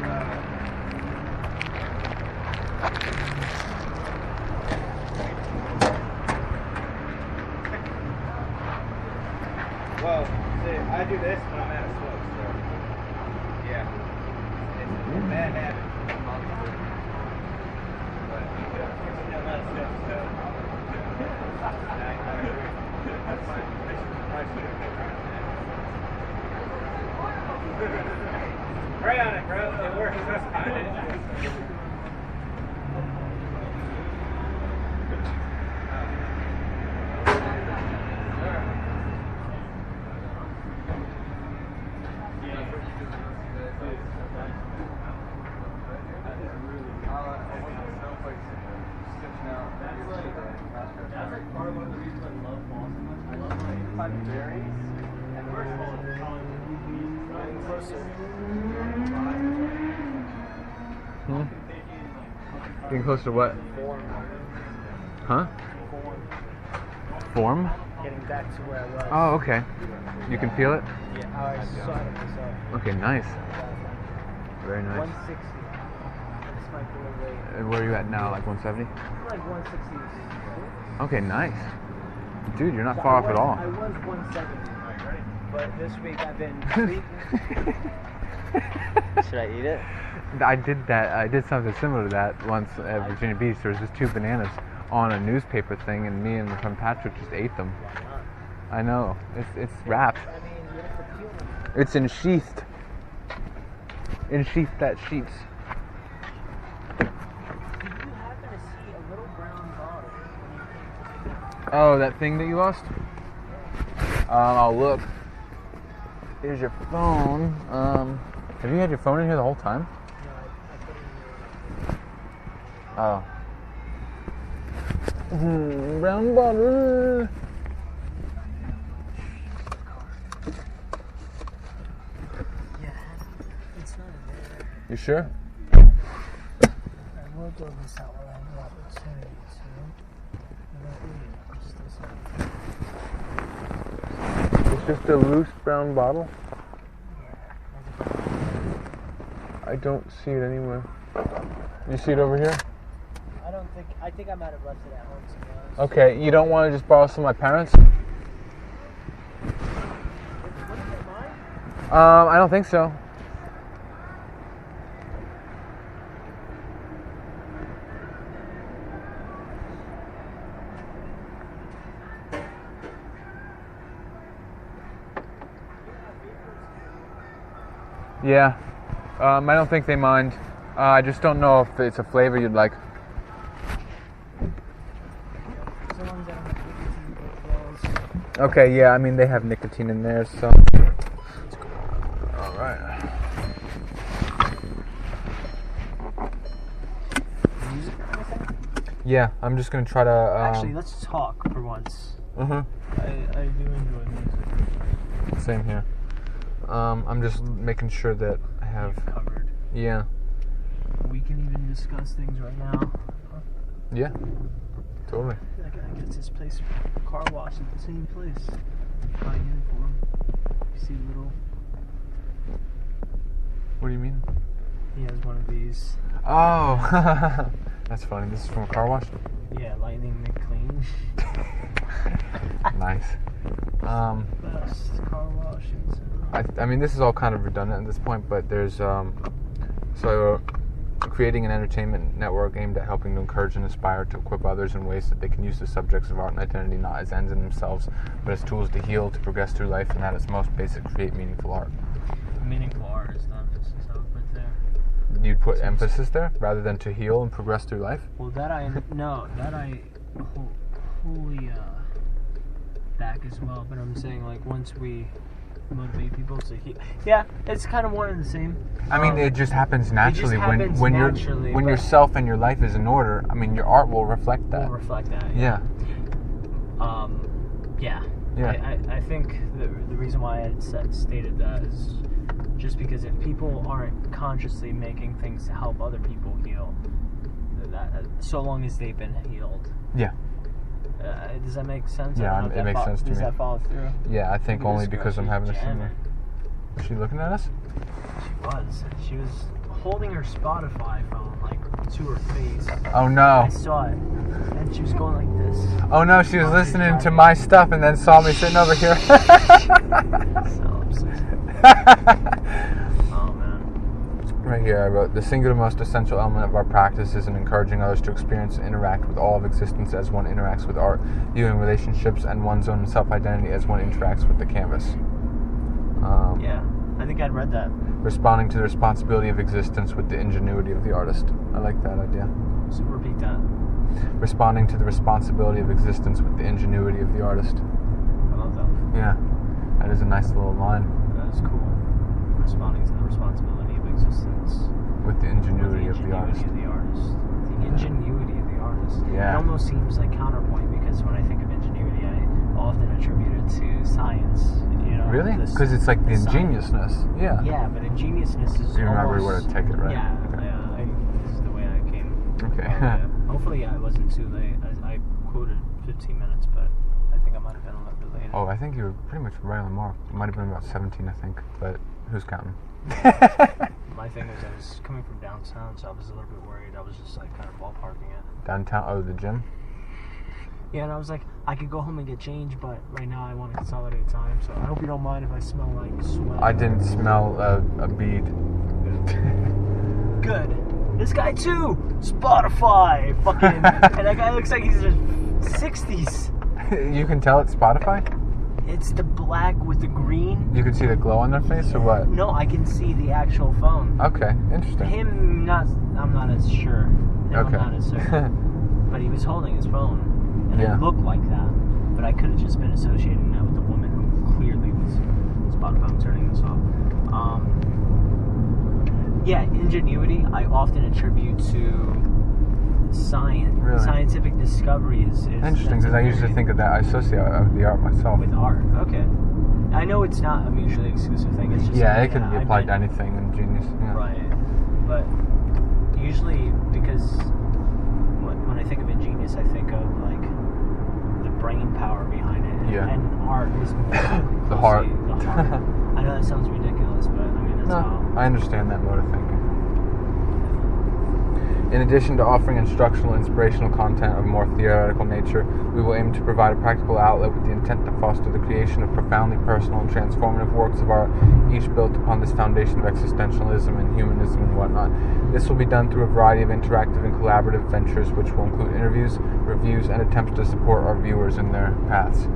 Well, see, I do this when I'm at a slope, so yeah, it's a bad habit. But I'm not a slope, so I agree. That's fine. Pray on it, bro. It works. That's like part of one of the reasons I love Boston. I love like berries. And first of all, it's getting closer. Getting close to what? Form. Huh? Form? Getting back to where I was. Oh, okay. You can feel it? Yeah, I saw it myself. Okay, nice. Very nice. 160. This might be a little late. Where are you at now? Like 170? Like 160. Okay, nice. Dude, you're not far off at all. I was 170. But this week I've been sleeping. Should I eat it? I did that. I did something similar to that once at Virginia Beach. There was just 2 bananas on a newspaper thing, and me and my friend Patrick just ate them. I know. It's wrapped. I mean, you have to peel them. It's ensheathed. Ensheathed that sheets. Did you happen to see a little brown bottle when you came to Oh, that thing that you lost? I'll look. Here's your phone. Have you had your phone in here the whole time? No, I put it in your... Oh. Brown bottle. Yeah, it's not there. You sure? I will go this out when I have the opportunity, so... I don't eat it. It's just a loose brown bottle. I don't see it anywhere. You see it over here? I think I might have left it at home, to be honest. Okay, you don't want to just borrow some of my parents'? I don't think so. Yeah. I don't think they mind. I just don't know if it's a flavor you'd like. So long as I don't have nicotine balls. Okay, yeah, I mean, they have nicotine in there, so... Alright. Yeah, I'm just gonna try to... Actually, let's talk for once. Uh-huh. I do enjoy music. Same here. I'm just making sure that I have... Covered. Yeah. We can even discuss things right now. Yeah. Totally. I guess this place, car wash is the same place. My uniform. You see little... What do you mean? He has one of these. Oh! That's funny. This is from a car wash? Yeah, Lightning McClean. Nice. Best car washes. I mean, this is all kind of redundant at this point, but there's so creating an entertainment network aimed at helping to encourage and inspire to equip others in ways that they can use the subjects of art and identity not as ends in themselves, but as tools to heal, to progress through life, and at its most basic, create meaningful art. Meaningful art is the emphasis I would put there. You'd put emphasis there rather than to heal and progress through life? Well, that I wholly back as well. But I'm saying like once we motivate people to heal, yeah, it's kind of one and the same. I mean, it just happens naturally happens when naturally, when but- yourself and your life is in order. I mean, your art will reflect that. We'll reflect that. Yeah. Yeah. Yeah. I think the reason why I had stated that is just because if people aren't consciously making things to help other people heal, that so long as they've been healed. Yeah. Does that make sense? Yeah, I don't know if it that makes sense to Does me. that follow through? Yeah, I think Look at only this girl, because I'm she's having a jamming. similar. Is she looking at us? She was holding her Spotify phone like to her face. Oh I no. saw it, and she was going like this. Oh no, she was Oh, she's listening to driving. my stuff and then saw me sitting over here. So obsessed. Oh man. Right here, I wrote, the singular most essential element of our practice is in encouraging others to experience and interact with all of existence as one interacts with art, viewing relationships and one's own self-identity as one interacts with the canvas. Yeah, I think I'd read that. Responding to the responsibility of existence with the ingenuity of the artist. I like that idea. So repeat that. Responding to the responsibility of existence with the ingenuity of the artist. I love that. Yeah, that is a nice little line. That is cool. Responding to the responsibility of existence. With the ingenuity of the ingenuity artist. of the artist. The ingenuity of the artist. Yeah. It almost seems like counterpoint because when I think of ingenuity, I often attribute it to science. You know, Really? this- Because it's like the science. ingeniousness. Yeah. Yeah, but ingeniousness is. You remember almost, where to take it, right? Yeah, Okay. this is the way I came. Okay. Hopefully, I wasn't too late. I quoted 15 minutes, but I think I might have been a little bit late. Oh, I think you were pretty much right on the mark. It might have been about 17, I think, but who's counting? My thing was I was coming from downtown, so I was a little bit worried. I was just like kind of ballparking it. Downtown? Oh, the gym? Yeah, and I was like, I could go home and get changed, but right now I want to consolidate time. So I hope you don't mind if I smell like sweat. I didn't smell a bead. Good. This guy too. Spotify. Fucking. And that guy looks like he's in his 60s. You can tell it's Spotify? It's the black with the green. You can see the glow on their face or what? No, I can see the actual phone. Okay, interesting. Him, not. I'm not as sure. Him, Okay. I'm not as certain. But he was holding his phone, and Yeah. it looked like that. But I could have just been associating that with the woman who clearly was Spotify. I'm turning this off. Yeah, ingenuity I often attribute to science. Really? Scientific discovery is Interesting, that's because I usually very- think of that. I associate the art myself. with art. Okay, I know it's not a mutually exclusive thing. It's just Yeah, something it could that be I've applied been- to anything in Genius. Yeah. Right, but usually because when I think of ingenious, I think of like the brain power behind it, and, Yeah. and art is more The heart. closely the heart. I know that sounds ridiculous, but I mean that's No, how. I understand that mode of thinking. In addition to offering instructional, inspirational content of more theoretical nature, we will aim to provide a practical outlet with the intent to foster the creation of profoundly personal and transformative works of art, each built upon this foundation of existentialism and humanism and whatnot. This will be done through a variety of interactive and collaborative ventures, which will include interviews, reviews, and attempts to support our viewers in their paths.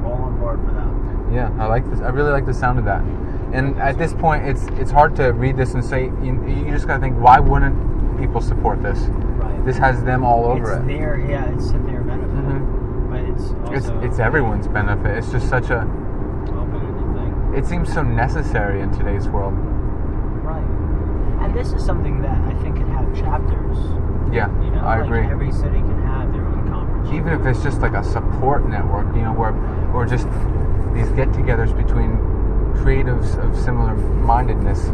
All on board for that. Yeah, I like this. I really like the sound of that. And at this point, it's hard to read this and say, you just gotta think, why wouldn't people support this? Right. This has them all over it's it. their it's their benefit, Mhm. but it's also It's everyone's benefit. It's just such a. open-ended thing. It seems so necessary in today's world. Right. And this is something that I think can have chapters. Yeah, You know, I like agree. every city can have their own conference. Even if it's just like a support network, where or just these get-togethers between creatives of similar mindedness.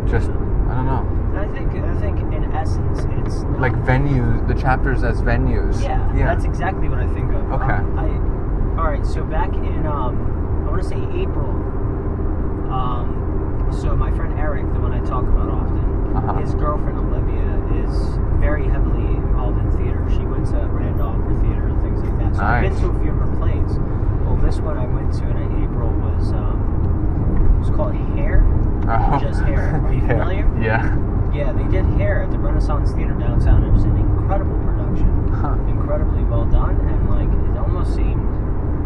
Just I don't know. And I think in essence it's not, Like venues, the chapters as venues. yeah, that's exactly what I think of. Okay. All right, so back in I want to say April. So my friend Eric, the one I talk about often, Uh-huh. his girlfriend Olivia is very heavily involved in theater. She went to Randolph for theater and things like that. So I've been Nice. to a few of her plays. Well, this one I went to in April was it was called Hair. Oh. Just Hair. Are you Hair. familiar? Yeah. Yeah, they did Hair at the Renaissance Theater downtown. It was an incredible production, Huh. incredibly well done, and like it almost seemed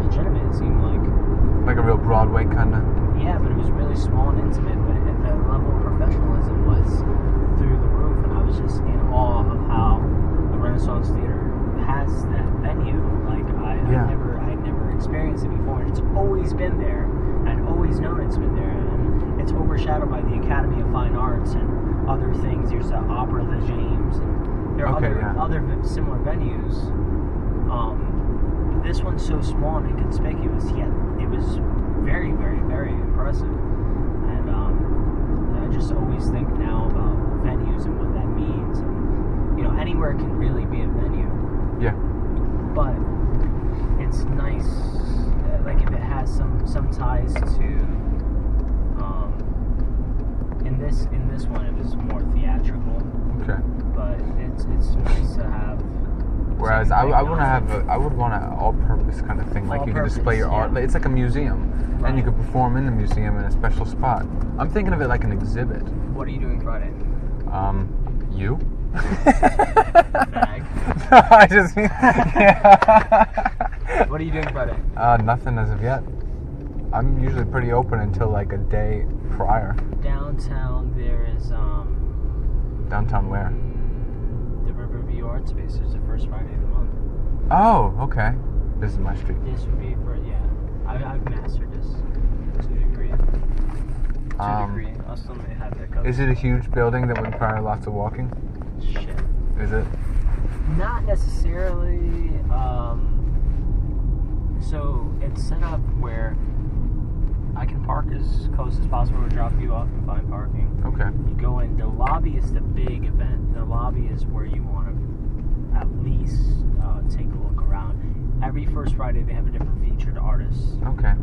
legitimate. It seemed like Like a real Broadway kind of. yeah, but it was really small and intimate. But the level of professionalism was through the roof, and I was just in awe of how the Renaissance Theater has that venue. Like I other things. There's the Opera, the James, and there are other similar venues. But this one's so small and inconspicuous, yet it was very, very, very impressive. And I just always think now about venues and what that means. And, anywhere can really be a venue. Yeah. But it's nice, like if it has some ties to. In this one, it was more theatrical. Okay. But it's nice to have. Whereas I would want an all-purpose kind of thing, like you can display your art. It's like a museum, right. And you can perform in the museum in a special spot. I'm thinking of it like an exhibit. What are you doing Friday? You? Bag. I just. Yeah. What are you doing Friday? Nothing as of yet. I'm usually pretty open until like a day prior. Downtown, there is Downtown where? The Riverview Art Space. There's the first Friday of the month. Oh, okay. This is my street. This would be for I've mastered this to a degree. I'll still may have that covered. Is it a huge building that would require lots of walking? Shit. Is it? Not necessarily. So it's set up where I can park as close as possible to drop you off and find parking. Okay. You go in. The lobby is the big event. The lobby is where you want to at least take a look around. Every first Friday they have a different featured artist. Okay.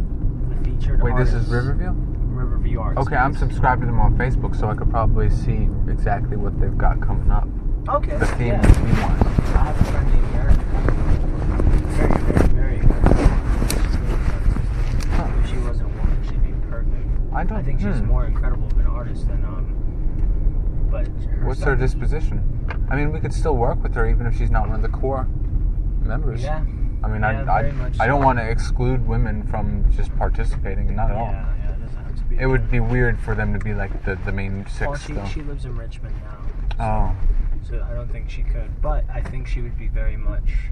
The featured Wait, artist. this is Riverview? Riverview Arts. Okay, I'm subscribed to them on Facebook, so I could probably see exactly what they've got coming up. Okay. The theme, yeah. the theme wise. I have a friend named Erica. Very, very, very good. If she wasn't a woman, she'd be perfect. I think she's more incredible of an artist than but what's her disposition? I mean, we could still work with her even if she's not one of the core members. Yeah. I mean, yeah, I don't want to exclude women from just participating, not at all. Yeah, it doesn't have to be. It would be weird for them to be like the main six. Well, she lives in Richmond now. So I don't think she could, but I think she would be very much.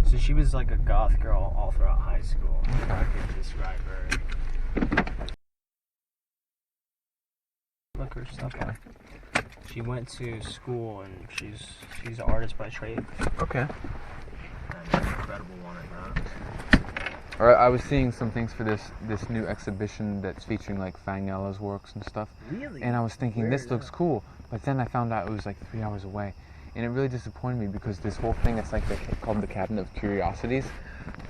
So she was like a goth girl all throughout high school. Okay. I could describe her. Look her stuff up. She went to school and she's an artist by trade. Okay. And an incredible one at that. I was seeing some things for this new exhibition that's featuring like Fangella's works and stuff. Really? And I was thinking this looks cool, but then I found out it was like 3 hours away, and it really disappointed me because this whole thing it's like called the Cabinet of Curiosities,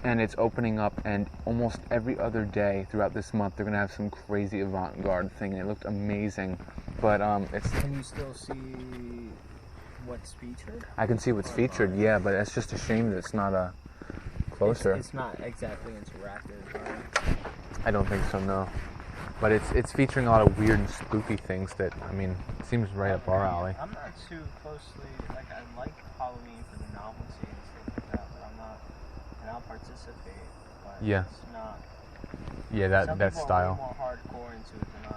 and it's opening up, and almost every other day throughout this month they're gonna have some crazy avant-garde thing, and it looked amazing. But it's. Can you still see what's featured? I can see what's featured, yeah, but it's just a shame that it's not a. Closer. It's not exactly interactive. I don't think so, no. But it's featuring a lot of weird and spooky things that, I mean, seems right up our alley. I'm not too closely, like, I like Halloween for the novelty and stuff like that, but I'll participate, but yeah. It's not. Yeah, that style. Some people are more hardcore into it than I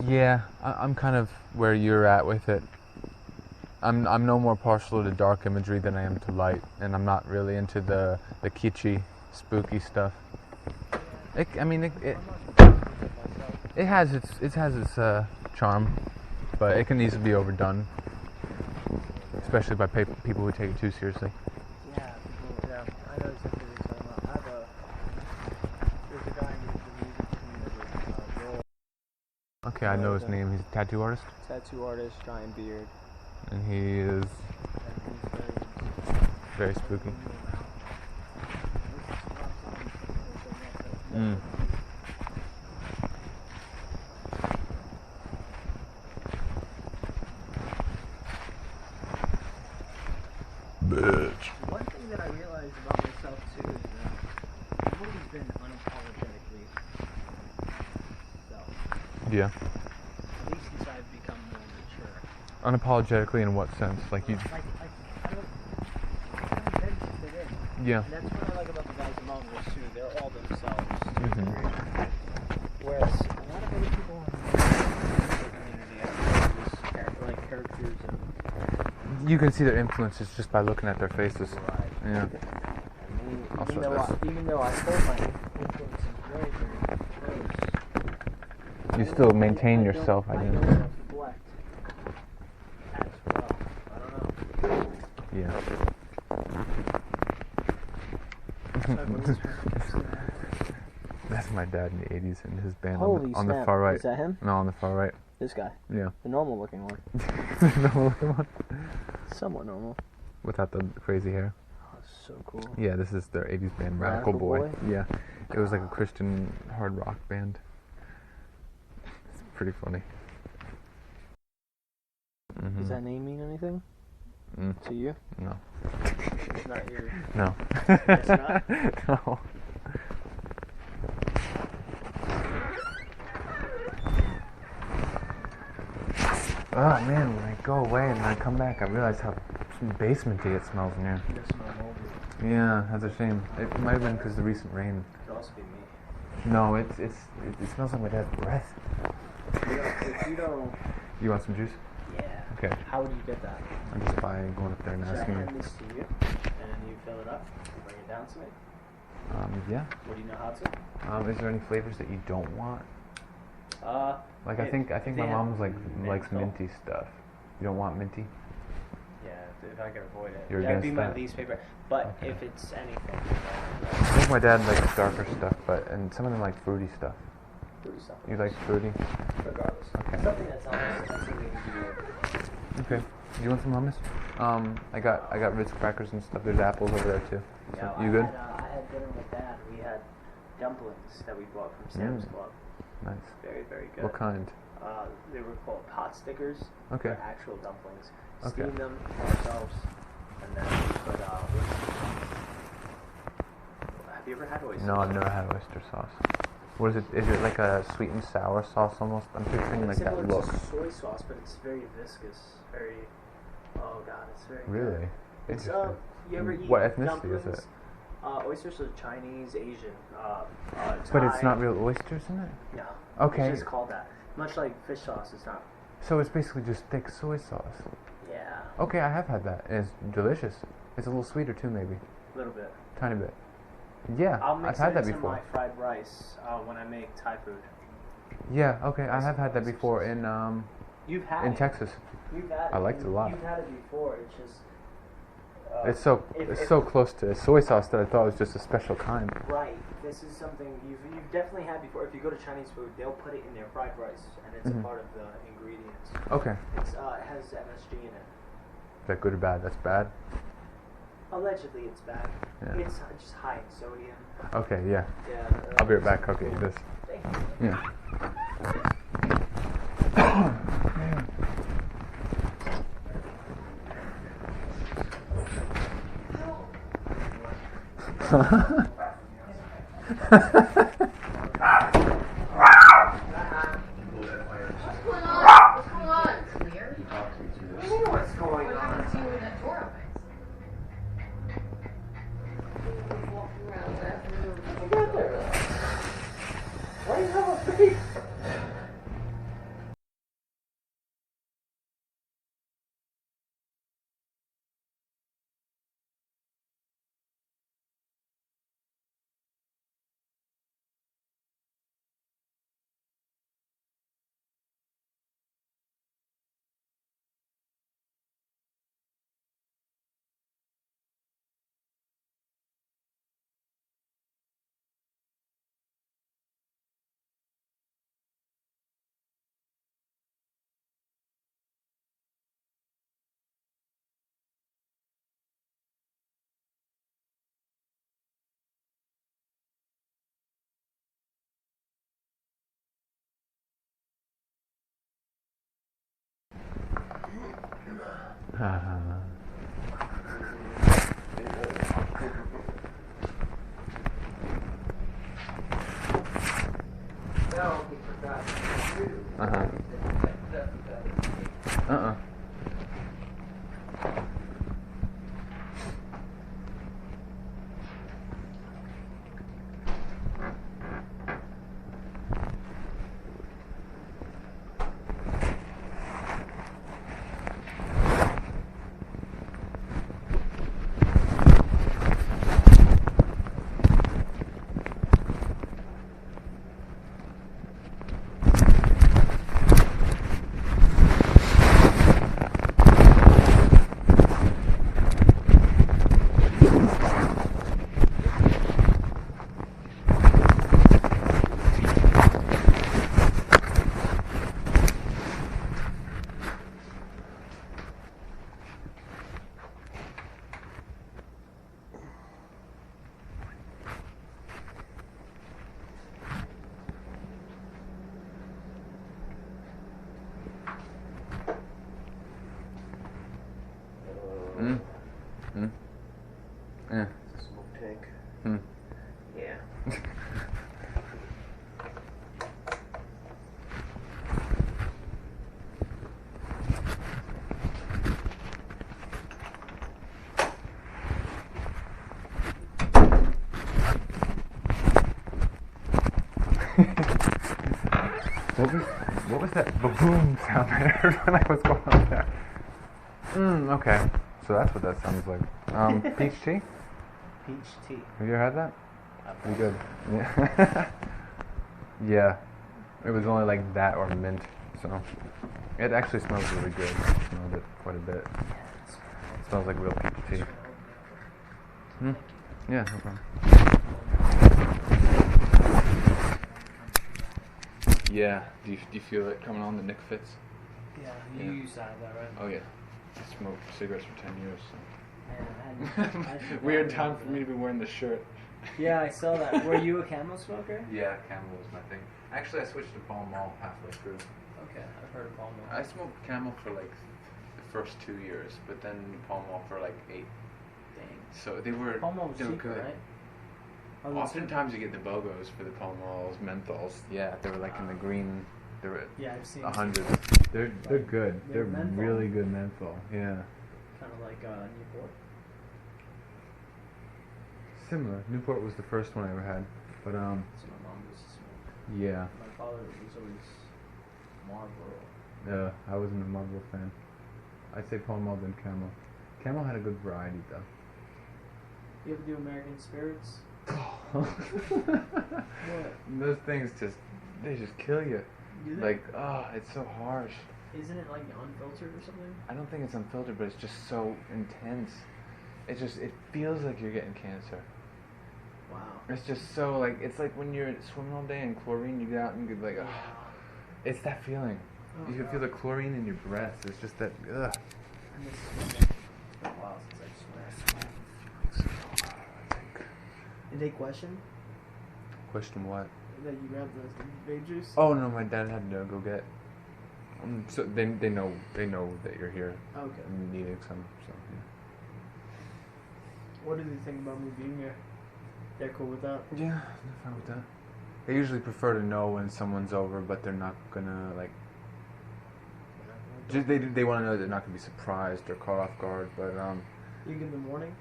am. Yeah, I'm kind of where you're at with it. I'm no more partial to dark imagery than I am to light, and I'm not really into the kitschy, spooky stuff. It has its charm, but it can easily be overdone, especially by people who take it too seriously. Yeah, I know exactly what you're talking about. There's a guy in the music community, Joel. Okay, I know his name. He's a tattoo artist. Tattoo artist, giant beard. And he is very spooky. Mm. Bitch. One thing that I realized about myself too is that I've always been unapologetically self. Yeah. At least since I've become more mature. Unapologetically in what sense? Like you. Like I don't fit in. Yeah. And that's what I like about the guys among us too. They're all themselves to a Mhm. degree. Whereas a lot of other people in the community, I feel like characters and You can see their influences just by looking at their faces. right. Yeah. And even though I hold my influences very, very close, You still maintain your self I identity. don't reflect That's my dad in the 80s and his band Holy on the snap. far right. Is that him? No, on the far right. This guy. Yeah. The normal looking one. No, come on. Somewhat normal. Without the crazy hair. Oh, so cool. Yeah, this is their 80s band, Radical Radical Boy. Boy? Yeah. It was like a Christian hard rock band. It's pretty funny. Mm-hmm. Does that name mean anything to you? No. It's not your. No. It's not? No. Oh man, when I go away and I come back, I realize how basementy it smells in here. You smell moldy. Yeah, that's a shame. It might have been because of the recent rain. It could also be me. No, it smells like my dad's breath. If you don't. You want some juice? Yeah. Okay. How would you get that? I'm just by going up there and Should I asking hand you. this to you, and then you fill it up, and bring it down to me? Yeah. What do you know how to? Is there any flavors that you don't want? Like I think they my have mom's likes menthol. minty stuff. You don't want minty? Yeah, if I can avoid it. You're That'd be against my that? least favorite. But Okay. if it's anything, I think my dad likes darker stuff, and some of them like fruity stuff. fruity stuff. You like fruity? Regardless. Okay. Something that's almost something you can do. Okay. Do you want some hummus? I got Ritz crackers and stuff. There's apples over there too. Yeah, You good? I had dinner with Dad. We had dumplings that we bought from Sam's Club. Nice. Very, very good. What kind? They were called pot stickers. Okay. They're actual dumplings. Okay. Steam them ourselves, and then we put have you ever had oysters? No, I've never had oyster sauce. What is it? Is it like a sweet and sour sauce almost? I'm picturing It's like similar that look. to soy sauce, but it's very viscous. Very. Oh God, it's very. Really? Good. It's Interesting. you ever eat What ethnicity dumplings? is it? Oysters are Chinese, Asian. But it's Thai. not real oysters in it? No. Okay. It's just called that. Much like fish sauce, it's not. So it's basically just thick soy sauce. Yeah. Okay, I have had that. And it's delicious. It's a little sweeter too, maybe. A little bit. Tiny bit. Yeah, I'll mix I've had it that into before. my fried rice when I make Thai food. Yeah, okay, I have had that before in You've had it. Texas. You've had it. I liked it a lot. You've had it before. It's just. It's so close to soy sauce that I thought it was just a special kind. Right. This is something you've definitely had before. If you go to Chinese food, they'll put it in their fried rice, and it's a part of the ingredients. Okay. It has MSG in it. Is that good or bad? That's bad? Allegedly, it's bad. Yeah. It's just high in sodium. Okay, yeah. Yeah. I'll be right back. Okay, eat this. Thank you. Yeah. What's going on? What's going on? It's weird. What do you mean what's going What on? happened to you when that door opens? Walking around the bathroom. I got there. Why do you have a face? No, he forgot. Uh-huh. Uh-uh. Mm. Mm. Yeah. Smoke tank. Hmm. Yeah. What was that boom sound I heard when I was going on there? Okay. So that's what that sounds like. Peach tea? Peach tea. Have you ever had that? Pretty good. Yeah. Yeah. It was only like that or mint, so it actually smells really good. I smelled it quite a bit. It smells like real peach tea. Yeah, no problem. Yeah. Do you feel it coming on the Nick Fits? Yeah, Yeah. you used to have that, right? Oh yeah. I smoked cigarettes for 10 years. Man, I forgot Weird about time for that. me to be wearing the shirt. Yeah, I saw that. Were you a Camel smoker? Yeah, Camel was my thing. Actually, I switched to Pall Mall halfway through. Okay, I've heard of Pall Mall. I smoked Camel for like the first 2 years, but then Pall Mall for like 8. Dang. So they were Pall Mall was they were cheaper, good. right? Oh, that's Oftentimes you get the BOGOs for the Pall Malls, menthols. Yeah, they were like in the green. They were cheap. Yeah, I've seen 100. They're good. They're menthol. really good menthol. Yeah. kind of like Newport. Similar. Newport was the first one I ever had, but So my mom used to smoke. yeah. My father was always Marlboro. I wasn't a Marlboro fan. I'd say Pall Mall then Camel. Camel had a good variety though. You ever do American Spirits? Those things they just kill you. Do they? Like, it's so harsh. Isn't it like unfiltered or something? I don't think it's unfiltered, but it's just so intense. It feels like you're getting cancer. Wow. It's just so like, it's like when you're swimming all day in chlorine, you get out and you're like, ugh. It's that feeling. Oh, You can feel the chlorine in your breath. It's just that, ugh. I miss swimming. It's been a while since I swam. Did they question Question what? that you grabbed the vape juice? Oh no, my dad had to go get. So they know that you're here Okay. and needing some. So What do they think about me being here? They're cool with that? yeah, they're fine with that. They usually prefer to know when someone's over, but they're not gonna like. Just they want to know they're not gonna be surprised or caught off guard, but You give them warning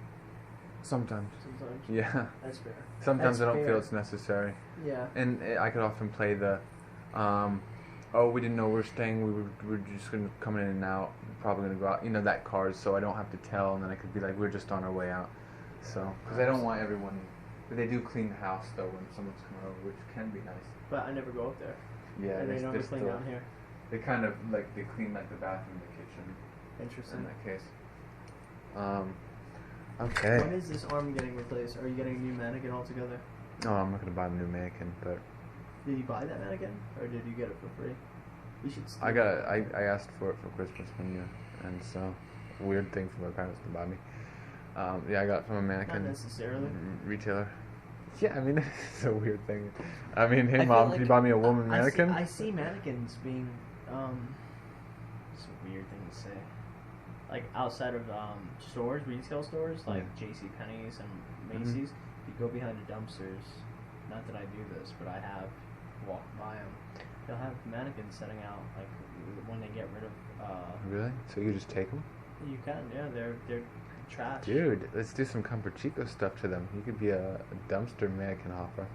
sometimes. sometimes? Yeah. That's fair. Sometimes That's I don't fair. feel it's necessary. Yeah. And I could often play the, oh, we didn't know we were staying. We were just gonna come in and out. Probably gonna go out. You know that card, so I don't have to tell. And then I could be like, we're just on our way out. So, because I don't want everyone. But they do clean the house though when someone's coming over, which can be nice. But I never go up there. Yeah, And they don't they're clean still- down here. They kind of like they clean like the bathroom, the kitchen. Interesting. In that case. Okay. When is this arm getting replaced? Are you getting a new mannequin altogether? No, I'm not gonna buy a new mannequin, but Did you buy that mannequin? Or did you get it for free? You should steal I asked for it for Christmas one year, and so weird thing for my parents to buy me. Yeah, I got it from a mannequin Not necessarily. retailer. Yeah, I mean it's a weird thing. I mean, hey I feel mom, like can you buy me a woman I mannequin? I see mannequins being, it's a weird thing to say. Like outside of stores, retail stores, like J.C. Penney's and Macy's, you go behind the dumpsters. Not that I do this, but I have walked by them. They'll have mannequins setting out, like when they get rid of. Really? So you just take them? You can, yeah. They're trash. Dude, let's do some Campo Chico stuff to them. You could be a dumpster mannequin hopper.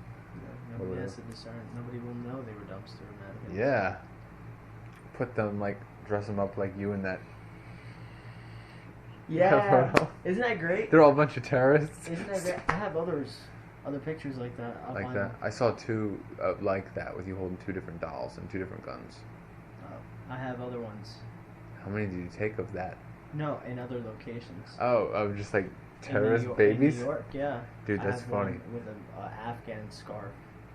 Nobody has to discern. Nobody will know they were dumpster mannequins. Yeah. Put them like, dress them up like you in that. Yeah. photo. Isn't that great? They're all a bunch of terrorists. Isn't that great? I have other pictures like that. I'll Like find that. them. I saw two like that with you holding 2 different dolls and 2 different guns. I have other ones. How many did you take of that? No, in other locations. Oh, just like In terrorist New York, babies? In New York, yeah. Dude, I that's have one funny. With an Afghan scarf.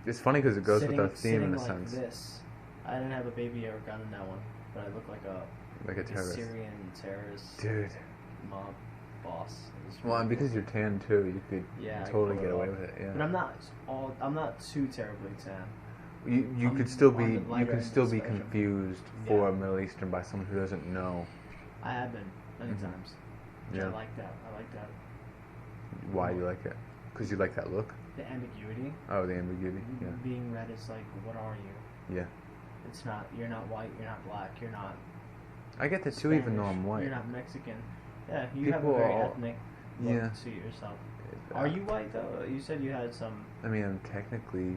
It's funny because it goes sitting, with our theme in a sitting like sense. This. I didn't have a baby or gun in that one, but I look like Like a terrorist. Syrian terrorist Dude. mob boss. It was Well, and really because you're tan too, you could Yeah, I totally pull get it away off. with it. Yeah. But I'm not too terribly tan. You I'm could still on be the you lighter could end still of the be spectrum. confused for Yeah. a Middle Eastern by someone who doesn't know. I have been many Mhm. times. Yeah. I like that. I like that. Why do you like it? Because you like that look? The ambiguity. Oh, the ambiguity. Yeah. Being red is like, what are you? Yeah. It's not. You're not white. You're not black. You're not. I get that too, even though Spanish, I'm white. You're not Mexican. Yeah, you have a People very are- ethnic look Yeah. to yourself. Are you white though? You said you had some. I mean, I'm technically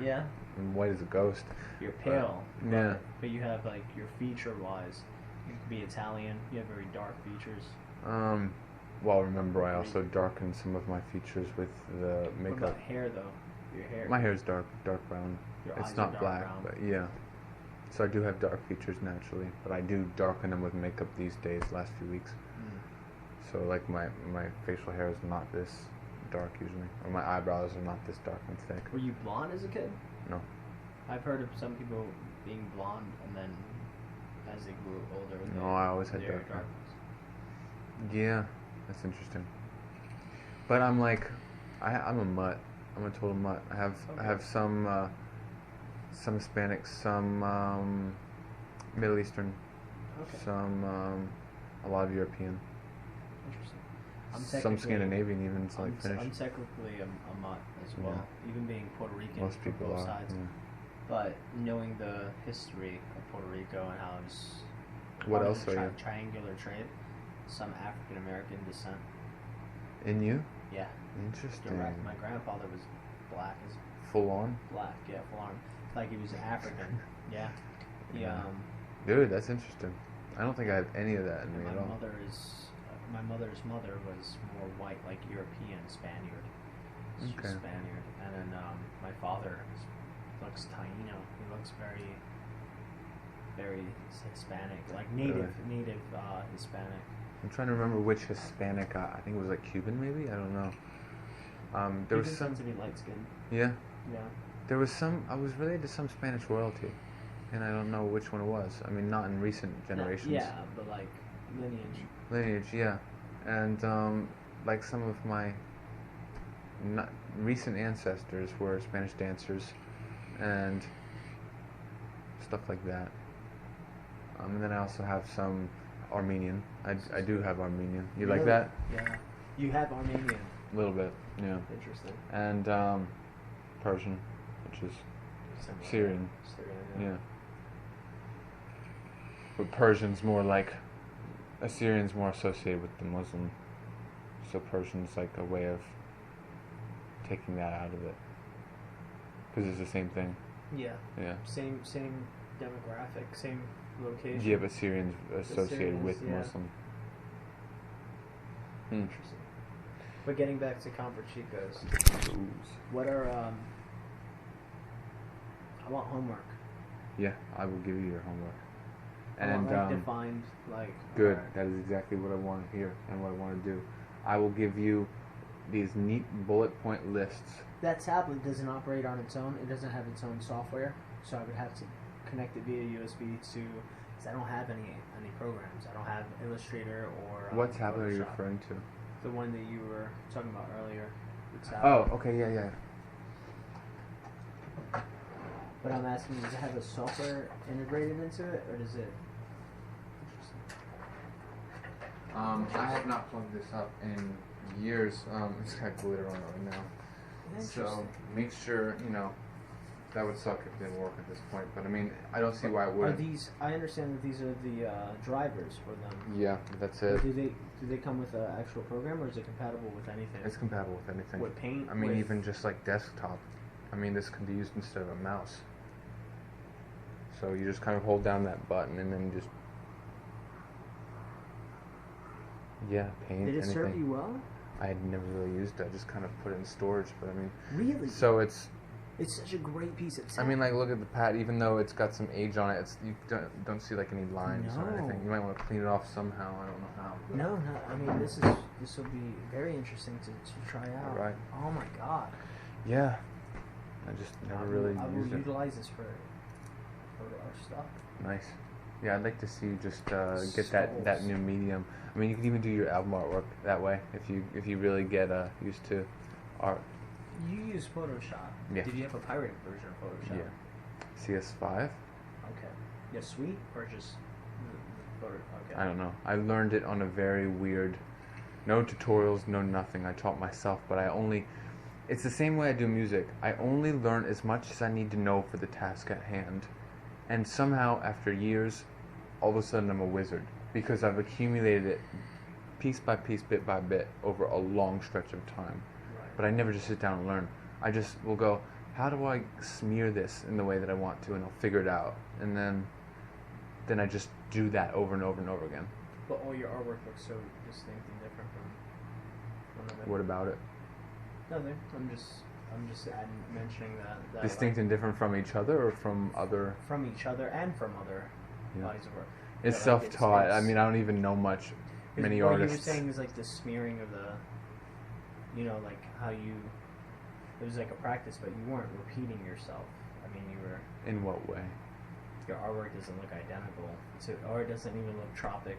Yeah, I'm white as a ghost. you're pale. Yeah. But you have like your feature-wise, you could be Italian. You have very dark features. Well, remember, I also darkened some of my features with the What makeup. about hair though? Your hair. My hair's dark brown. Your It's eyes not are dark black, brown. but yeah. So I do have dark features naturally, but I do darken them with makeup these days, last few weeks. Mm. So like my facial hair is not this dark usually, or my eyebrows are not this dark and thick. Were you blonde as a kid? No. I've heard of some people being blonde and then, as they grew older, No, they- I always had their dark hair. darkness. Yeah, that's interesting. But I'm like, I'm a mutt. I'm a total mutt. I have some Hispanic, some Middle Eastern, Okay. some a lot of European, Interesting. I'm some technically- Scandinavian even. It's like I'm Finnish. technically a mutt as well, even being Puerto Rican Most from people both are. sides. Yeah. But knowing the history of Puerto Rico and how it's What part of else the are you? triangular trade, some African American descent. In you? Yeah, Interesting. direct. My grandfather was black as Full on? black. Yeah, full on. Like he was African. Yeah. He, Yeah. Dude, that's interesting. I don't think I have any of that in me my at all. my mother's mother was more white, like European Spaniard. She's Okay. Spaniard, and then my father looks Taino. He looks very, very Hispanic, like native Hispanic. I'm trying to remember which Hispanic. I think it was like Cuban, maybe. I don't know. There was Cubans some. tend to be light skinned. Yeah. Yeah. There was some. I was related to some Spanish royalty, and I don't know which one it was. I mean, not in recent generations. Yeah, but like lineage. Lineage, yeah, and like some of my not recent ancestors were Spanish dancers, and stuff like that. And then I also have some Armenian. I do have Armenian. You like Really? that? Yeah. You have Armenian. A little bit, yeah. Interesting. And Persian, which is Similar. Syrian. Syrian. Yeah. But Persian's more like Assyrian's more associated with the Muslim. So Persian's like a way of taking that out of it. Because it's the same thing. Yeah. Yeah. Same demographic, same location. Yeah, but Syrian's associated Syrians, with yeah. Muslim. Hmm. Interesting. But getting back to Comfort Chicos, what are I want homework. Yeah, I will give you your homework. I And want like defined like. good. alright. That is exactly what I want to hear and what I want to do. I will give you these neat bullet point lists. That tablet doesn't operate on its own. It doesn't have its own software, so I would have to connect it via USB to. Because I don't have any programs. I don't have Illustrator or. What tablet are you Photoshop. referring to? The one that you were talking about earlier. The Oh, tablet. okay, yeah. But I'm asking, does it have a software integrated into it, or does it? I have not plugged this up in years. It's got glitter on it right now. So make sure, that would suck if it didn't work at this point. But I mean, I don't see why it Are wouldn't. these? I understand that these are the drivers for them. Yeah, that's But it. do they come with an actual program, or is it compatible with anything? It's compatible with anything. With Paint. I mean, with- even just like desktop. I mean, this can be used instead of a mouse. So you just kind of hold down that button and then just. Yeah, paint, Did it anything. serve you well? I had never really used it. I just kind of put it in storage, but I mean. Really? So it's. It's such a great piece of tech. I mean, like, look at the pad. Even though it's got some age on it, you don't see like any lines or anything. No. You might want to clean it off somehow. I don't know how. but- No. I mean, this will be very interesting to try out. Right. Oh my god. Yeah. I just never really I will used it. utilize this for our stuff. Nice. Yeah, I'd like to see you just get that Stalls. new medium. I mean, you can even do your album artwork that way if you really get used to art. You use Photoshop. Yeah. Did you have a pirated version of Photoshop? Yeah. CS5. Okay. Yeah, Suite or just Okay. I don't know. I learned it on a very weird, no tutorials, no nothing. I taught myself, but it's the same way I do music. I only learn as much as I need to know for the task at hand. And somehow, after years, all of a sudden I'm a wizard. Because I've accumulated it piece by piece, bit by bit, over a long stretch of time. Right. But I never just sit down and learn. I just will go, how do I smear this in the way that I want to? And I'll figure it out. And then I just do that over and over and over again. But all your artwork looks so distinct and different from one another. What about it? Nothing. I'm just mentioning that Distinct and different from each other or from other? from each other and from other Yeah. bodies of work. It's Yeah, like, self-taught. it's- I mean, I don't even know much. 'Cause Many what artists. you were saying is like the smearing of the, like how you, it was like a practice, but you weren't repeating yourself. I mean, you were, In what way? your artwork doesn't look identical, or it doesn't even look tropic.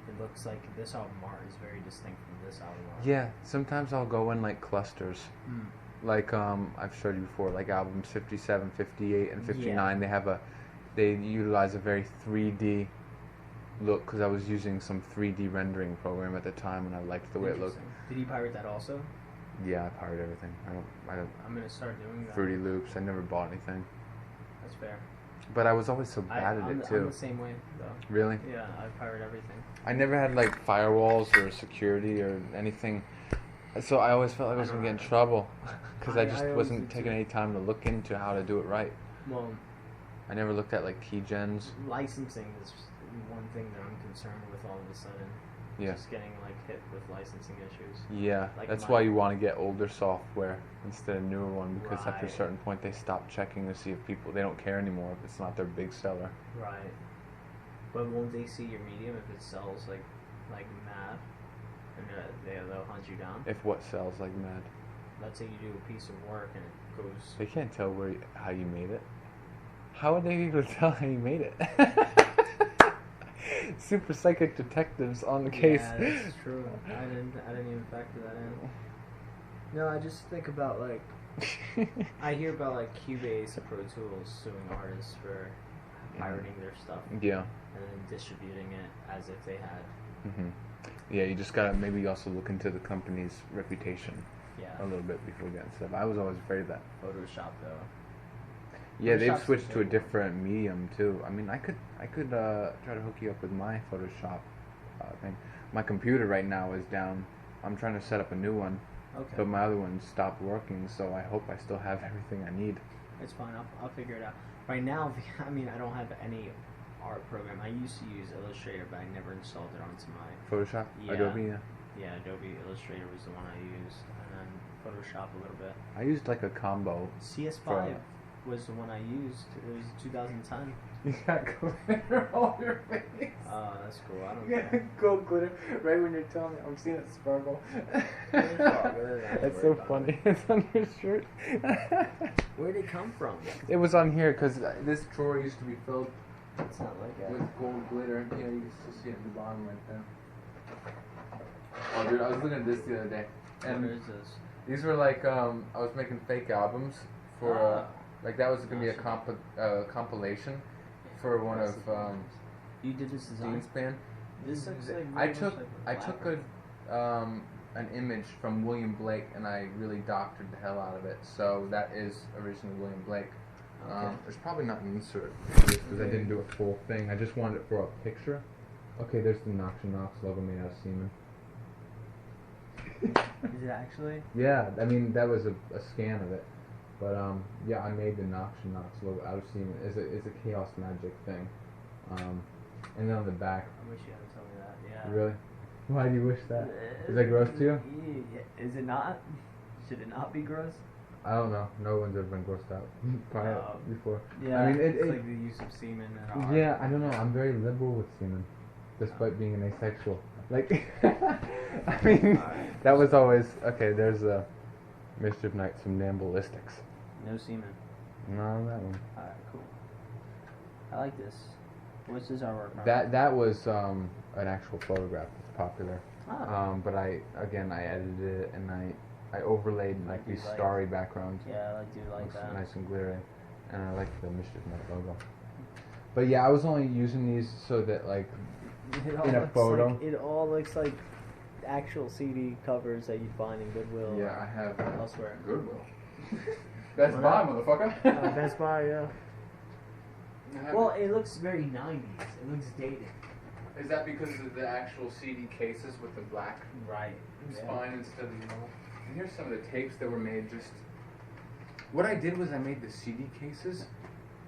It looks like this album art is very distinct from this album art. Yeah, sometimes I'll go in like clusters. Mm. Like I've showed you before, like albums 57, 58, and 59. Yeah. They utilize a very 3D look because I was using some 3D rendering program at the time and I liked the way it looked. Interesting. Did you pirate that also? Yeah, I pirate everything. I don't I'm gonna start doing that. Fruity Loops. I never bought anything, That's fair. but I was always so bad at I'm it I'm too. the same way though. Really? Yeah, I pirate everything. I never had like firewalls or security or anything, so I always felt like I was I gonna know. get in trouble because I I just always wasn't did taking too. any time to look into how to do it right. Well, I never looked at like keygens. licensing is one thing that I'm concerned with all of a sudden. Yeah. Just getting like hit with licensing issues. Yeah, Like that's my- why you want to get older software instead of newer one because after a Right. certain point they stop checking to see if they don't care anymore if it's not their big seller. Right. But won't they see your medium if it sells like mad, and they'll hunt you down? If what sells like mad, Let's say you do a piece of work and it goes. they can't tell how you made it. How would they be able to tell how you made it? Super psychic detectives on the case. Yeah, that's true. I didn't even factor that in. No, I just think about like I hear about like Cubase and Pro Tools suing artists for pirating their stuff Yeah. and then distributing it as if they had. hmm Yeah, you just gotta maybe also look into the company's reputation Yeah. a little bit before getting stuff. I was always afraid of that. Photoshop though. Yeah, they've Photoshop's switched the to a big one. different medium too. I mean, I could try to hook you up with my Photoshop thing. My computer right now is down. I'm trying to set up a new one, Okay. but my other one stopped working. So I hope I still have everything I need. It's fine. I'll figure it out. Right now, I mean, I don't have any art program. I used to use Illustrator, but I never installed it onto my. Photoshop, Yeah. Adobe. Yeah. Yeah, Adobe Illustrator was the one I used, and then Photoshop a little bit. I used like a combo. CS5 was the one I used. It was 2010. You got glitter all over your face. Oh, that's cool. I don't Yeah, care. gold glitter right when you're telling me. I'm seeing it sparkle. It's all good, I ain't That's worried so about funny. It's on your shirt. Where'd it come from? It was on here because this drawer used to be filled It's not like with gold glitter. Yeah, you can still see it at the bottom right there. Oh, dude, I was looking at this the other day, What and is this? these were like I was making fake albums for like that was gonna be a compilation for one of You did this design? Dean's band. This looks like I very much took like a I took an image from William Blake and I really doctored the hell out of it. So that is originally William Blake. Okay. There's probably not an insert because I didn't do a full thing. I just wanted it for a picture. Okay, there's the Nox and Nox logo made out of semen. Is it actually? Yeah, I mean that was a scan of it, but yeah, I made the Nox and Nox logo out of semen. It's a chaos magic thing, and then on the back. I wish you hadn't told me that. Yeah. Really? Why do you wish that? Is that gross to you? Yeah. Is it not? Should it not be gross? I don't know. No one's ever been grossed out by it Oh. before. Yeah. I mean, it's it like the use of semen and art. yeah, I don't know. I'm very liberal with semen, despite being an asexual. Like, I mean, Alright. that was always okay. There's a Mischief Knight, some damn ballistics. No semen. No, that one. Alright, cool. I like this. What's this artwork? Mark? That was an actual photograph that's popular. Ah. But I edited it and I overlaid like do these like- starry backgrounds. Yeah, I do like Looks that. nice and glittery, and I like the Mischief Knight logo. But yeah, I was only using these so that like It all In a looks photo? Like, it all looks like actual CD covers that you find in Goodwill. Yeah, I have or elsewhere. Goodwill. Best Well, Buy, that- motherfucker. Best Buy, yeah. I have Well, it. it looks very 90s. It looks dated. Is that because of the actual CD cases with the black Right. spine instead of the yellow? And here's some of the tapes that were made just... What I did was I made the CD cases,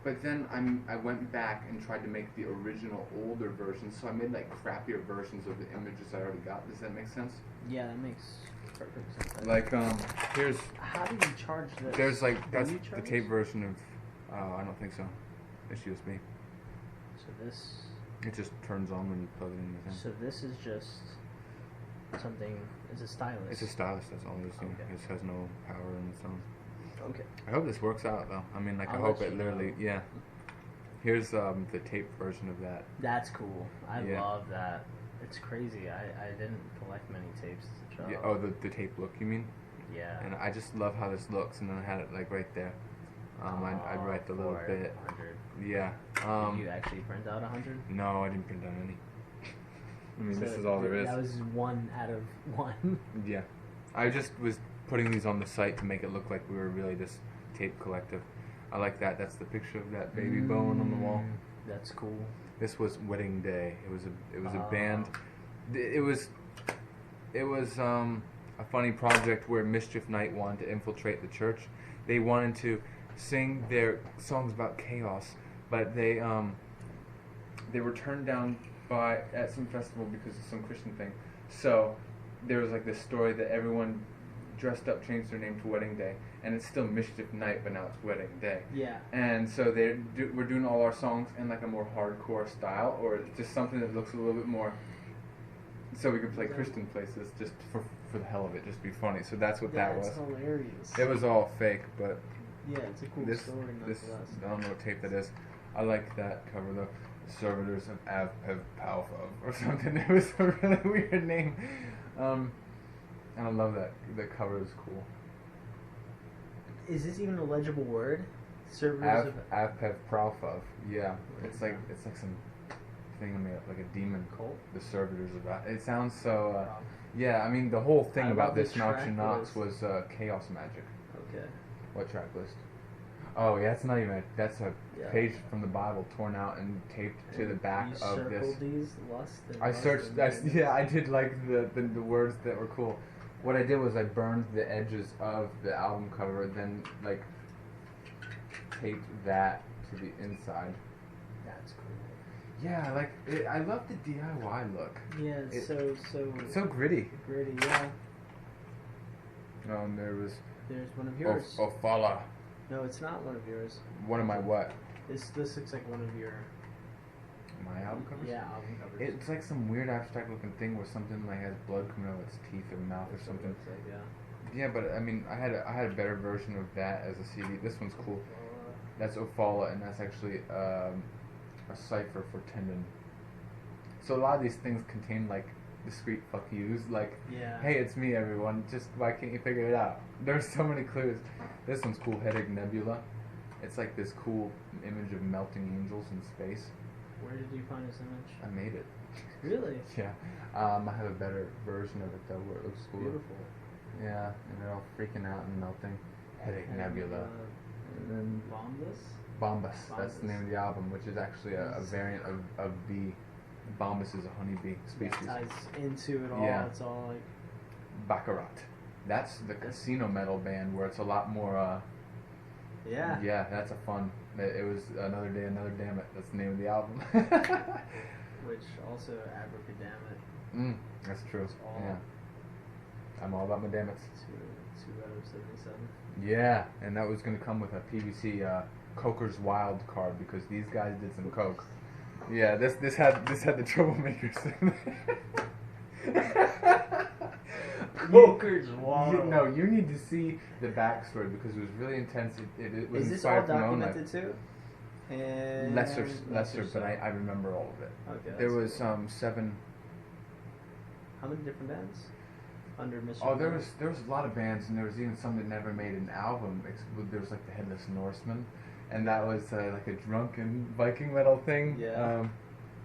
but then I went back and tried to make the original older versions, so I made like crappier versions of the images I already got. Does that make sense? Yeah, that makes perfect sense. Like, here's... How do you charge this? There's like, Do that's you the charge tape this? version of... I don't think so. It's USB. So this. It just turns on when you plug it in the thing. So this is just something. It's a stylus. It's a stylus, that's all it is. Okay. It just has no power in its own. Okay. I hope this works out though. I mean, like, I I'll hope let it you literally, know. yeah. Here's the tape version of that. That's cool. I Yeah. love that. It's crazy. I didn't collect many tapes as a child. Yeah, oh, the tape look, you mean? Yeah. And I just love how this looks, and then I had it like right there. I'd write the little for bit. 100. Yeah. Did you actually print out 100? No, I didn't print out any. I mean, this So is all there is. That was 1 out of 1. Yeah. I just was putting these on the site to make it look like we were really this tape collective. I like that. That's the picture of that baby bone on the wall. That's cool. This was Wedding Day. It was a Oh. band. It was a funny project where Mischief Night wanted to infiltrate the church. They wanted to sing their songs about chaos, but they were turned down at some festival because of some Christian thing. So there was like this story that everyone dressed up, changed their name to Wedding Day, and it's still Mischief Night, but now it's Wedding Day. Yeah. And so we're doing all our songs in like a more hardcore style, or just something that looks a little bit more, so we could play Christian places just for the hell of it, just be funny. So that's what that was. That's hilarious. It was all fake, but Yeah, it's a cool this story nonetheless. I don't know what tape that is. I like that cover though. Servitors of Avpev Palfov or something. It was a really weird name. And I love that. The cover is cool. Is this even a legible word? Servers of Avpev Palfov. Yeah, it's like some thing made up, like a demon cult. The Servitors of it sounds so. Yeah, I mean the whole thing I about love the this Naughty track Knox list. was Chaos Magic. Okay. What track list? Oh yeah, it's not even. That's a Yeah. page from the Bible torn out and taped to the back you of this. circled these lust and I lust searched. and Yeah, I did like the words that were cool. What I did was I burned the edges of the album cover, then like taped that to the inside. That's cool. Yeah, like I love the DIY look. Yeah, it's It- so It's so gritty. gritty. Yeah. And there was There's one of yours. Ofala. No, it's not one of yours. One of my what? This looks like one of your My album covers? yeah album covers. It's like some weird abstract looking thing where something like has blood coming out of its teeth or mouth or That's what it something. looks like, yeah. Yeah, but I mean, I had a better version of that as a CD. This one's cool. That's Ofala, and that's actually a cipher for Tendon. So a lot of these things contain like discrete fuck yous, like, Yeah. hey, it's me, everyone. Just why can't you figure it out? There's so many clues. This one's cool, Headache Nebula. It's like this cool image of melting angels in space. Where did you find this image? I made it. Really? Yeah. I have a better version of it though, where it looks cool. Beautiful. Yeah, and they're all freaking out and melting. Headache Nebula. And then Bombus? Bombus. That's the Bombus. name of the album, which is actually a variant of bee. Bombus is a honeybee species. That ties into it all. Yeah. It's all like Baccarat. That's the casino metal band where it's a lot more. yeah. Yeah, that's a fun. It was Another Day, Another Damn It. That's the name of the album. Which also abracadabra. That's true. It's all- Yeah. I'm all about my damn it. Two out of 77. Yeah, and that was going to come with a PVC Coker's Wild card because these guys did some coke. Yeah, this had the troublemakers in it. Coker's Wild. No, you need to see the backstory because it was really intense. It was Is this all inspired from my own life. documented too? And Lesser, but so. I remember all of it. Okay. There that's was cool. 7. How many different bands under Mr. Oh, there Miller? was a lot of bands, and there was even some that never made an album. There was like the Headless Norseman, and that was like a drunken Viking metal thing. Yeah.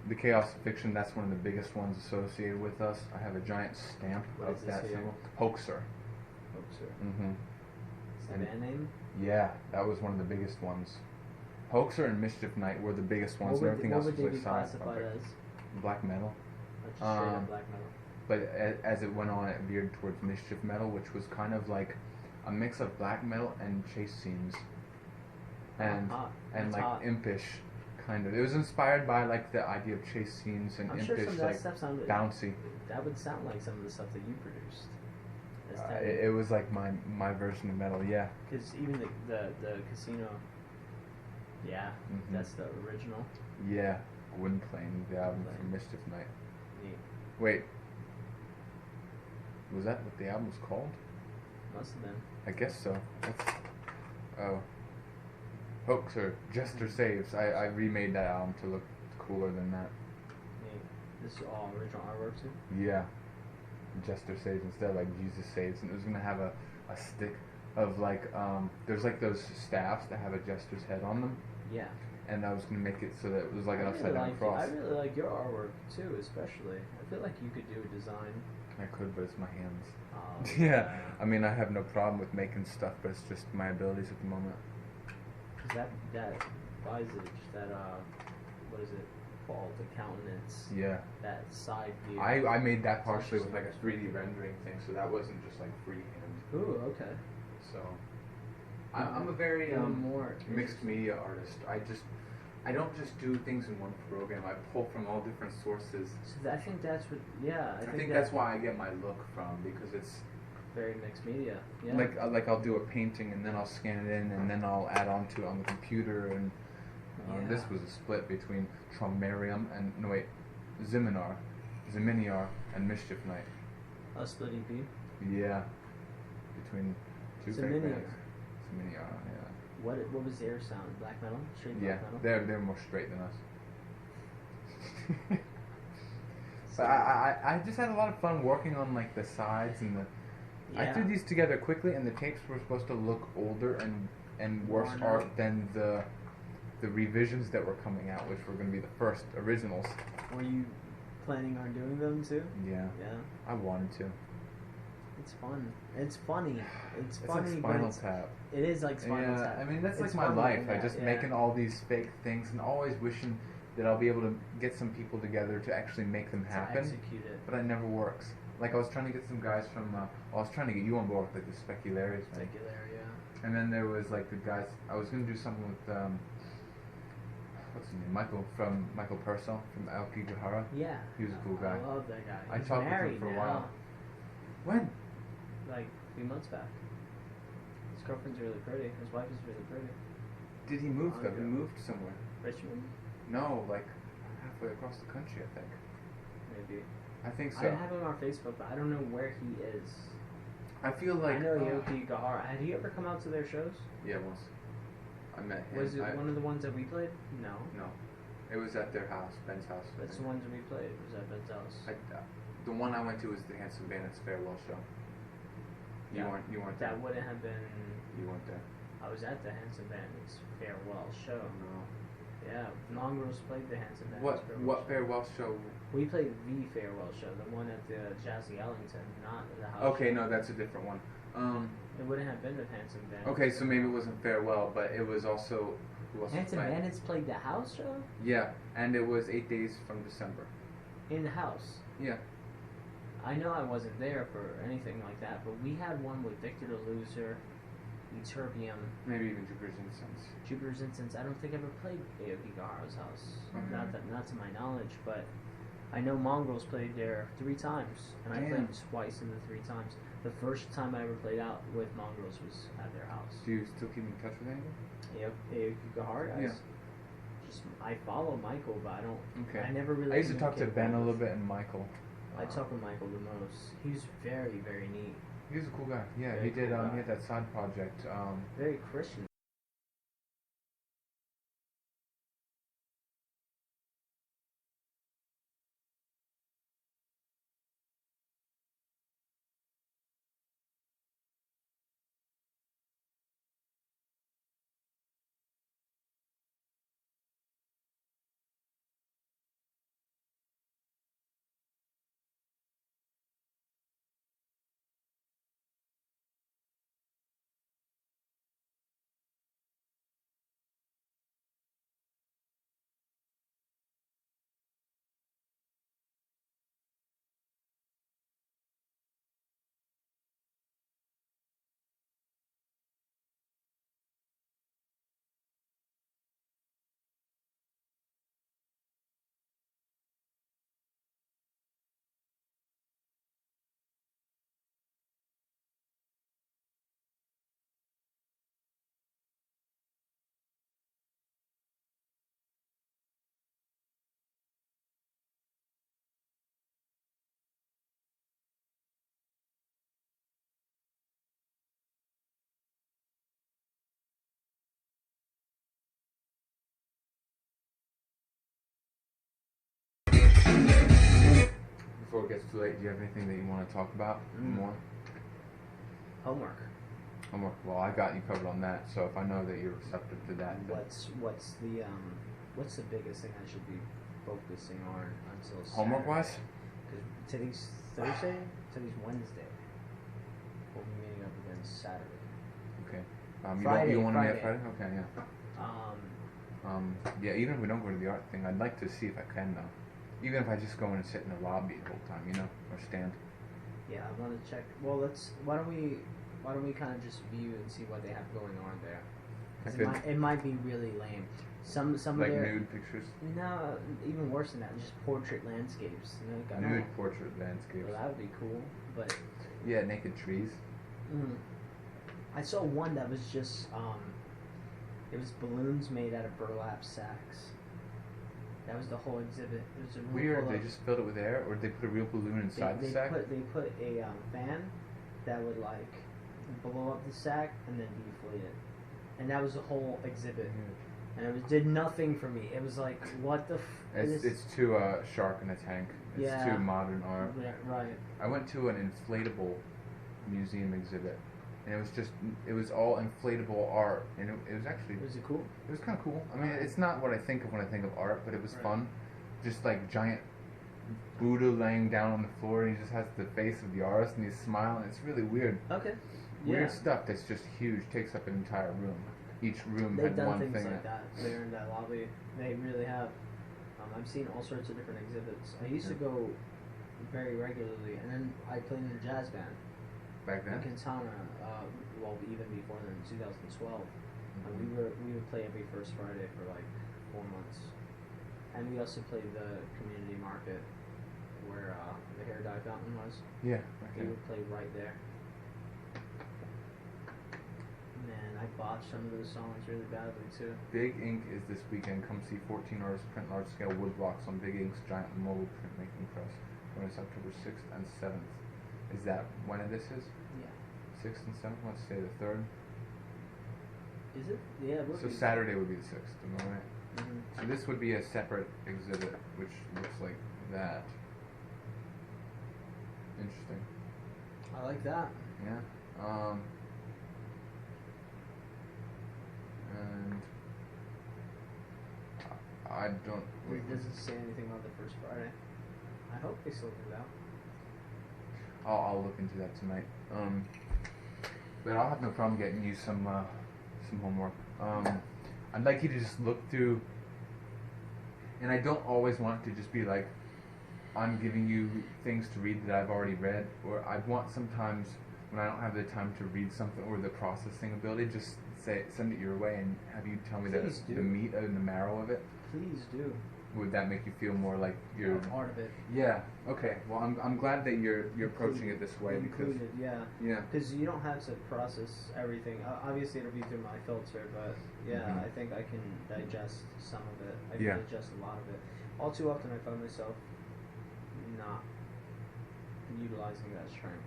the Chaos Fiction, that's one of the biggest ones associated with us. I have a giant stamp What of is this that here? symbol. Hoaxer. Hoaxer. Mm-hmm. Is the And- band name? Yeah, that was one of the biggest ones. Hoaxer and Mischief Night were the biggest ones, What and everything would else they was be like side classified project. as? Black metal. Like just straight Um, up black metal. But as it went on, it veered towards Mischief Metal, which was kind of like a mix of black metal and chase scenes, and Hot. and That's like hot. impish kind of. It was inspired by like the idea of chase scenes and I'm sure some impish, of that like stuff sounded bouncy. That would sound like some of the stuff that you produced. It was like my version of metal. Yeah. Because even the casino, yeah, Mhm. that's the original. Yeah. Gwynplaine, the album Gwynplaine. from Mischief Night. Neat. Wait. Was that what the album was called? Must have been. I guess so. Oh. Hoaxer, Jester Saves. I remade that album to look cooler than that. Neat. This is all original artwork too. Yeah. Jester Saves instead of like Jesus Saves. And it was going to have a stick of like, there's like those staffs that have a jester's head on them. Yeah. And I was going to make it so that it was like an I upside down cross. I really like your artwork too, especially. I feel like you could do a design. I could, but it's my hands. Oh, Yeah. I mean, I have no problem with making stuff, but it's just my abilities at the moment. 'Cause that visage, that what is it called? The countenance. Yeah. That side view. I made that partially with Interesting. like a 3D rendering thing, so that wasn't just like freehand. Ooh, okay. So I'm a very Even more mixed media artist. I don't just do things in one program. I pull from all different sources. So I think that's what. Yeah, I think that's why I get my look from, because it's very mixed media. Yeah. like I'll do a painting and then I'll scan it in and then I'll add on to it on the computer, and this Yeah. was a split between Tromarium and Ziminar and Mischief Night. A split EP. Yeah, between two fake Ziminar. bands. Ziminar, yeah. What was their sound? Black metal? Straight black Yeah, metal? they're more straight than us. But I just had a lot of fun working on like the sides and the. I Yeah. threw these together quickly, and the tapes were supposed to look older and worse Worn art out. than the revisions that were coming out, which were going to be the first originals. Were you planning on doing them too? Yeah, Yeah. I wanted to. It's fun. It's funny. It's It's funny, like but Spinal it's, Tap. it is like Spinal Yeah, Tap. I mean that's It's like my funny life. in I that, just yeah. making all these fake things and always wishing that I'll be able to get some people together to actually make them To happen. execute it. But it never works. Like I was trying to get some guys from. I was trying to get you on board with like the Specularius thing. Particular, yeah. And then there was like the guys. I was gonna do something with what's his name? Michael Purcell from Aokigahara. Yeah. He was a cool guy. I love that guy. I He's talked with him married for a now. while. When? Like a few months back. His girlfriend's really pretty. His wife is really pretty. Did he move though? He Yeah. moved somewhere. Richmond, No, like halfway across the country, I think. maybe. I think I so. have him on Facebook, but I don't know where he is. I feel like I know Yoki Gahara. Had he ever come out to their shows? Yeah, once. I met him. Was it one of the ones that we played? No. No, it was at their house, Ben's house. I That's the think. ones that we played. It was at Ben's house. The one I went to was the Handsome Bandits farewell show. You weren't. You weren't there. That wouldn't have been. You weren't there. I was at the Handsome Bandits farewell show. No. Yeah, Mongrels played the Handsome Bandits What farewell show. farewell show? We played the farewell show, the one at the Jazzy Ellington, not the house. Okay, show. no, that's a different one. It wouldn't have been the Handsome Bandits. Okay, so maybe it wasn't farewell, but it was also. Who else was Handsome playing? Bandits played the house show Yeah, and it was 8 days from December. in the house. Yeah. I know I wasn't there for anything like that, but we had one with Victor the Loser, Eterbium, Maybe even Jupiter's Incense. Jupiter's Instance. I don't think I ever played Aoki Gahara's house. Mhm. Not to my knowledge, but I know Mongrels played there 3 times, and I Damn. played twice in the 3 times. The first time I ever played out with Mongrels was at their house. Do you still keep in touch with anyone? Aoki Gahara guys. Yeah. Just I follow Michael, but I don't. Okay. I never really. I used to talk to communicated Ben a with- little bit and Michael. I talk with Michael the most. He's very, very neat. He was a cool guy. Yeah, Very he did. cool guy. He had that side project. Very Christian. gets too late, do you have anything that you want to talk about more? Homework. Homework. Well, I got you covered on that. So if I know that you're receptive to that, then What's the biggest thing I should be focusing on until homework wise, Because today's Thursday. Today's Wednesday. We'll be meeting up again Saturday. okay. Friday, you want to meet Friday. at Friday? Okay, yeah. Yeah. Even if we don't go to the art thing, I'd like to see if I can though. Even if I just go in and sit in the lobby the whole time, you know, or stand. Yeah, I want to check. Well, why don't we kind of just view and see what they have going on there? 'Cause Okay. it might be really lame. Some Like of their nude pictures, no, even worse than that, just portrait landscapes. You know, like, I don't nude know. portrait landscapes. Well, that would be cool, but Yeah, naked trees. I saw one that was just it was balloons made out of burlap sacks. That was the whole exhibit. It was a room Weird. full They of- just filled it with air, or did they put a real balloon inside the sack? They put a fan that would like blow up the sack and then deflate it, and that was the whole exhibit. And it did nothing for me. It was like, what the? It's too shark in a tank. It's Yeah. too modern art. Yeah, right. I went to an inflatable museum exhibit, and it was all inflatable art, and it was actually Was it cool? it was kind of cool. I mean, it's not what I think of when I think of art, but it was Right. fun. Just like giant Buddha laying down on the floor, and he just has the face of the artist, and he's smiling. It's really weird. Okay. Weird stuff that's just huge, takes up an entire room. Each room They've had done one things thing. like that there in that lobby. They really have. I've seen all sorts of different exhibits. I used to go very regularly, and then I played in a jazz band Back in then. Quintana. Well, even before then, in 2012. And we would play every first Friday for like 4 months, and we also played the community market where the hair dye fountain was. Yeah. We Okay. would play right there. Man, I botched some of those songs really badly too. Big Ink is this weekend. Come see 14 artists print large-scale wood blocks on Big Ink's giant mobile printmaking press. When it's October 6th and 7th. Is that when this is? Yeah. 6th and 7th? Let's say the 3rd. Is it? Yeah. It would So be. Saturday would be the 6th, am I right? Mhm. So this would be a separate exhibit, which looks like that. Interesting. I like that. Yeah. And I don't. It doesn't say anything on the first Friday. I hope they still do that. I'll look into that tonight. But I'll have no problem getting you some homework. I'd like you to just look through, and I don't always want it to just be like I'm giving you things to read that I've already read, or I want sometimes when I don't have the time to read something or the processing ability, just send it your way and have you tell me Please do. the meat and the marrow of it. Please do. Would that make you feel more like you're? Part of it. Yeah. Okay. Well, I'm glad that you're approaching it this way because Included, yeah. yeah. Because you don't have to process everything. Obviously, it'll be through my filter, but yeah, Mhm. I think I can digest some of it. I can Yeah. digest a lot of it. All too often, I find myself not utilizing that strength.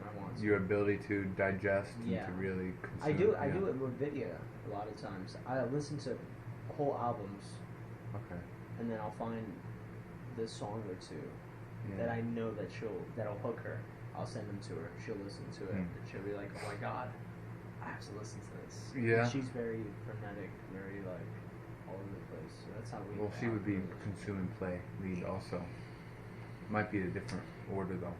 I want to. Your ability to digest Yeah. and to really consume. I do. I yeah. do it with video a lot of times. I listen to whole albums, Okay. and then I'll find the song or two Yeah. that I know that'll hook her. I'll send them to her. She'll listen to it, Hmm. and she'll be like, "Oh my god, I have to listen to this." Yeah. And she's very frenetic, very like all over the place. So that's how we. Well, she would be bond. consume and play lead also. Might be a different order though.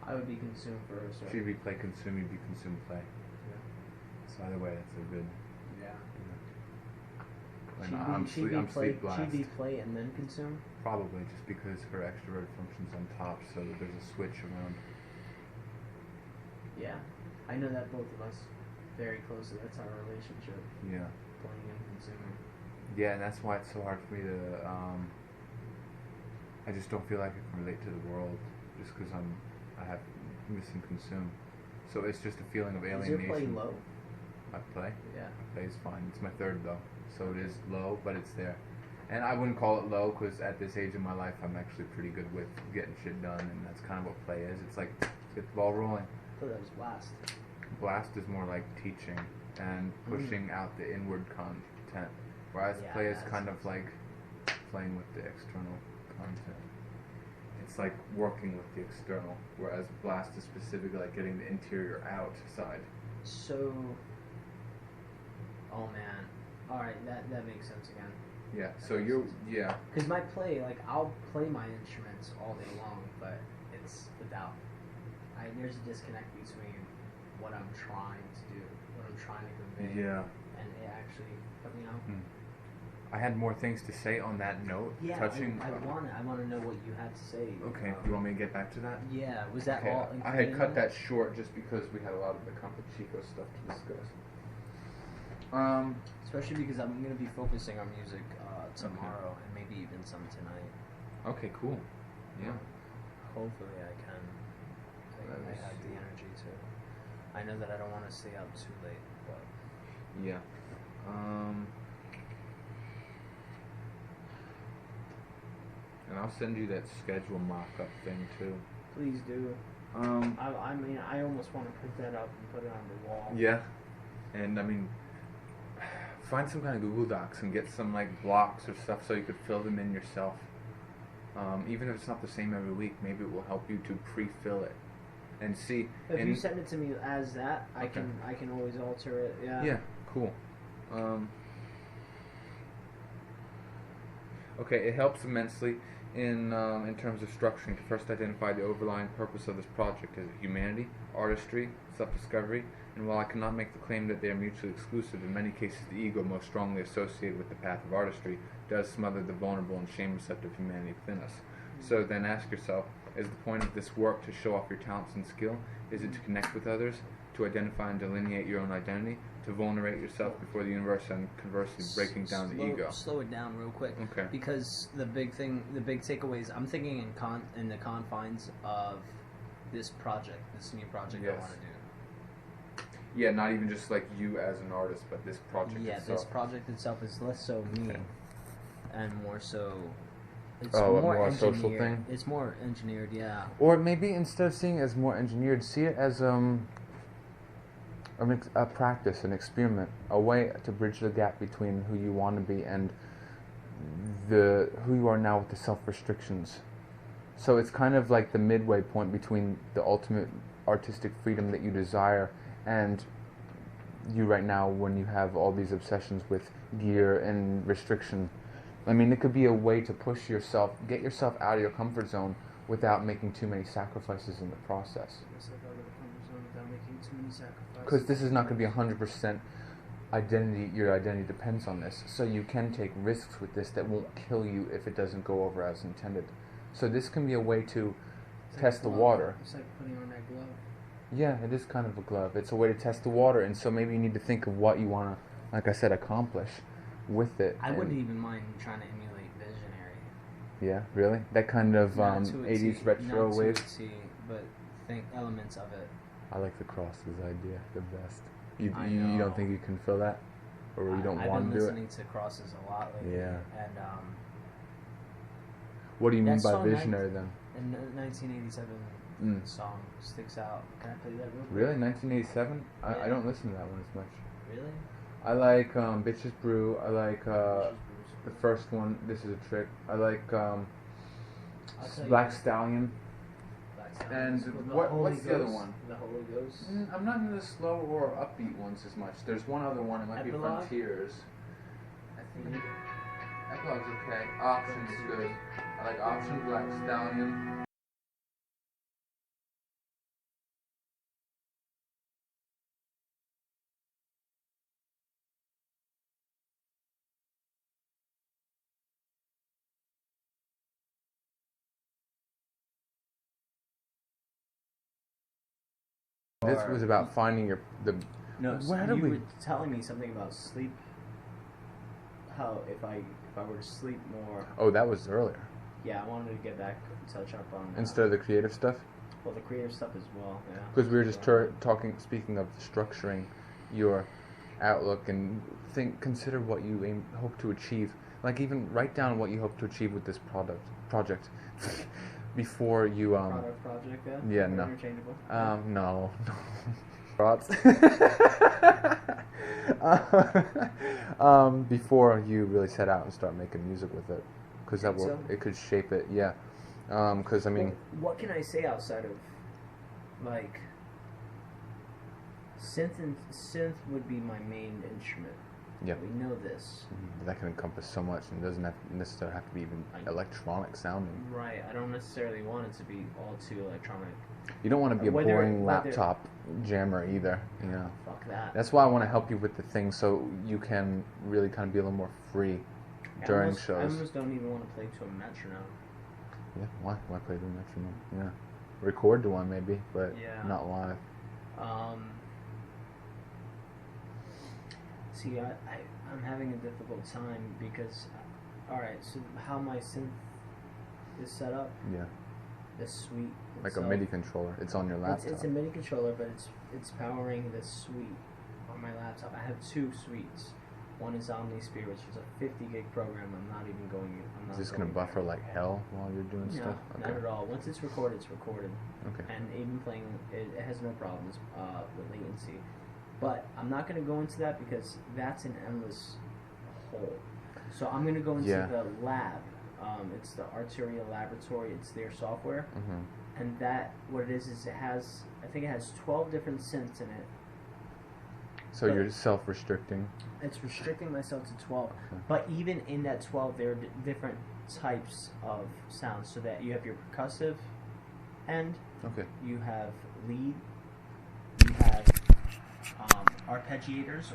I would be consumed first. Right? She'd be play consume, you'd be consume play. Yeah. So either way, that's a good. Yeah. And I'm sleep blast. She'd be play and then consume. Probably just because her extrovert functions on top, so that there's a switch around. Yeah. I know that both of us very closely. That's our relationship, Yeah. playing and consuming. Yeah, and that's why it's so hard for me to. I just don't feel like I can relate to the world, just because I have missing consume. So it's just a feeling of Is alienation. your play low? I play. Yeah. I play is fine. It's my third though, so it is low, but it's there. And I wouldn't call it low because at this age in my life, I'm actually pretty good with getting shit done, and that's kind of what play is. It's like get the ball rolling. I thought that was blast. Blast is more like teaching and pushing out the inward content, whereas Yeah, play is that's kind of like playing with the external content. it's like working with the external, whereas blast is specifically like getting the interior outside. So, oh man, all right, that makes sense again. Yeah. So you, yeah. Because my play, like I'll play my instruments all day long, but it's without. There's a disconnect between what I'm trying to do, what I'm trying to convey, Yeah. and it actually, you know. I had more things to say on that note. Yeah, touching. I want to know what you had to say. Okay. You want me to get back to that? Yeah, was that Okay, all? I had included cut in that short just because we had a lot of the Compa Chico stuff to discuss. Especially because I'm going to be focusing on music tomorrow and maybe even some tonight. Okay, cool. Yeah. Hopefully I can. I have the energy to. I know that I don't want to stay up too late, but Yeah. And I'll send you that schedule mock-up thing too. please do. I mean, I almost want to print that up and put it on the wall. Yeah. And I mean, find some kind of Google Docs and get some like blocks or stuff so you could fill them in yourself. Even if it's not the same every week, maybe it will help you to pre-fill it and see. If and you send it to me as that, I Okay. can always alter it. Yeah. Yeah, cool. Okay, it helps immensely in terms of structuring to first identify the overlying purpose of this project. Is it humanity, artistry, self-discovery? And while I cannot make the claim that they are mutually exclusive, in many cases the ego, most strongly associated with the path of artistry, does smother the vulnerable and shame-receptive humanity within us. So then ask yourself, is the point of this work to show off your talents and skill? Is it to connect with others, to identify and delineate your own identity, to vulnerate yourself before the universe, and conversely breaking down the ego? Slow it down real quick. Okay. Because the big takeaways, I'm thinking in the confines of this project, this new project I Yes. want to do. Yeah, not even just like you as an artist, but this project Yeah, itself. this project itself is less so me, Okay. and more so. It's Oh, a more engineered. social thing? It's more engineered, yeah. Or maybe instead of seeing it as more engineered, see it as a practice, an experiment, a way to bridge the gap between who you want to be and who you are now with the self-restrictions. So it's kind of like the midway point between the ultimate artistic freedom that you desire and you right now when you have all these obsessions with gear and restriction. I mean, it could be a way to push yourself, get yourself out of your comfort zone without making too many sacrifices in the process. Because this is not going to be 100% identity, your identity depends on this. So you can take risks with this that won't kill you if it doesn't go over as intended. So this can be a way to test the water. It's like putting on that glove. Yeah, it is kind of a glove. It's a way to test the water, and so maybe you need to think of what you want to, like I said, accomplish with it. I and- wouldn't even mind trying to emulate Visionary. Yeah, really? That kind of Not to a 80s T, retro not wave? to a T, but think elements of it. I like the crosses idea the best. You I you know. don't think you can fill that? Or you don't I've want been to do listening it? to Crosses a lot lately. Yeah. And What do you mean that by song, visionary then? and 1987 Mm. song sticks out. Can I play that real quick? Really? 1987? I Yeah. don't listen to that one as much. Really? I like Bitches Brew. I like Bitches the first one, This Is a Trick. I like I'll tell you Black what. Stallion. Black Sabbath. And The what- Holy what's the other Ghost. one? The Holy Ghost. I'm not into the slow or upbeat ones as much. There's one other one, it might be Epilogue? Frontiers. I think Epilogue's okay. Option is good. I like Option, Black Stallion. This was about finding the. No, Where so did you we? were telling me something about sleep. How if I were to sleep more, Oh, that was earlier. yeah, I wanted to get back, touch up on Instead of the creative stuff, well, the creative stuff as well. Yeah. because we were just speaking of structuring your outlook and consider what you hope to achieve. Like even write down what you hope to achieve with this project, before you Project, yeah. Yeah, no. Interchangeable. No. Thoughts? Before you really set out and start making music with it, because Think so? it could shape it. Yeah. Because I mean, what can I say outside of like synth would be my main instrument. yeah, We know this. that can encompass so much, and it doesn't necessarily have to be even electronic sounding. Right. I don't necessarily want it to be all too electronic. You don't want to be a Whether- boring whether- laptop jammer either. You know. Fuck that. That's why I want to help you with the things so you can really kind of be a little more free during I shows. almost don't even want to play to a metronome. Yeah, why play the metronome? Yeah, record to one maybe, but Yeah. not live. See, I'm having a difficult time because, alright, so how my synth is set up, Yeah, the suite like a itself, MIDI controller. It's on your laptop. It's a MIDI controller, but it's powering this suite on my laptop. I have two suites. One is OmniSphere, which is a 50 gig program. I'm not even going. I'm not. Is this gonna going buffer like hell while you're doing there. stuff? No, not at all. Once it's recorded, it's recorded. Okay. And even playing, it has no problems with latency. But I'm not going to go into that because that's an endless hole. So I'm going to go into Yeah. the lab. It's the Arteria Laboratory. It's their software. Mm-hmm. And that, what it is it has, I think it has 12 different synths in it. So But- you're self-restricting. It's restricting myself to 12. But even in that 12, there are different types of sounds. So that you have your percussive end, Okay. you have lead, you have arpeggiators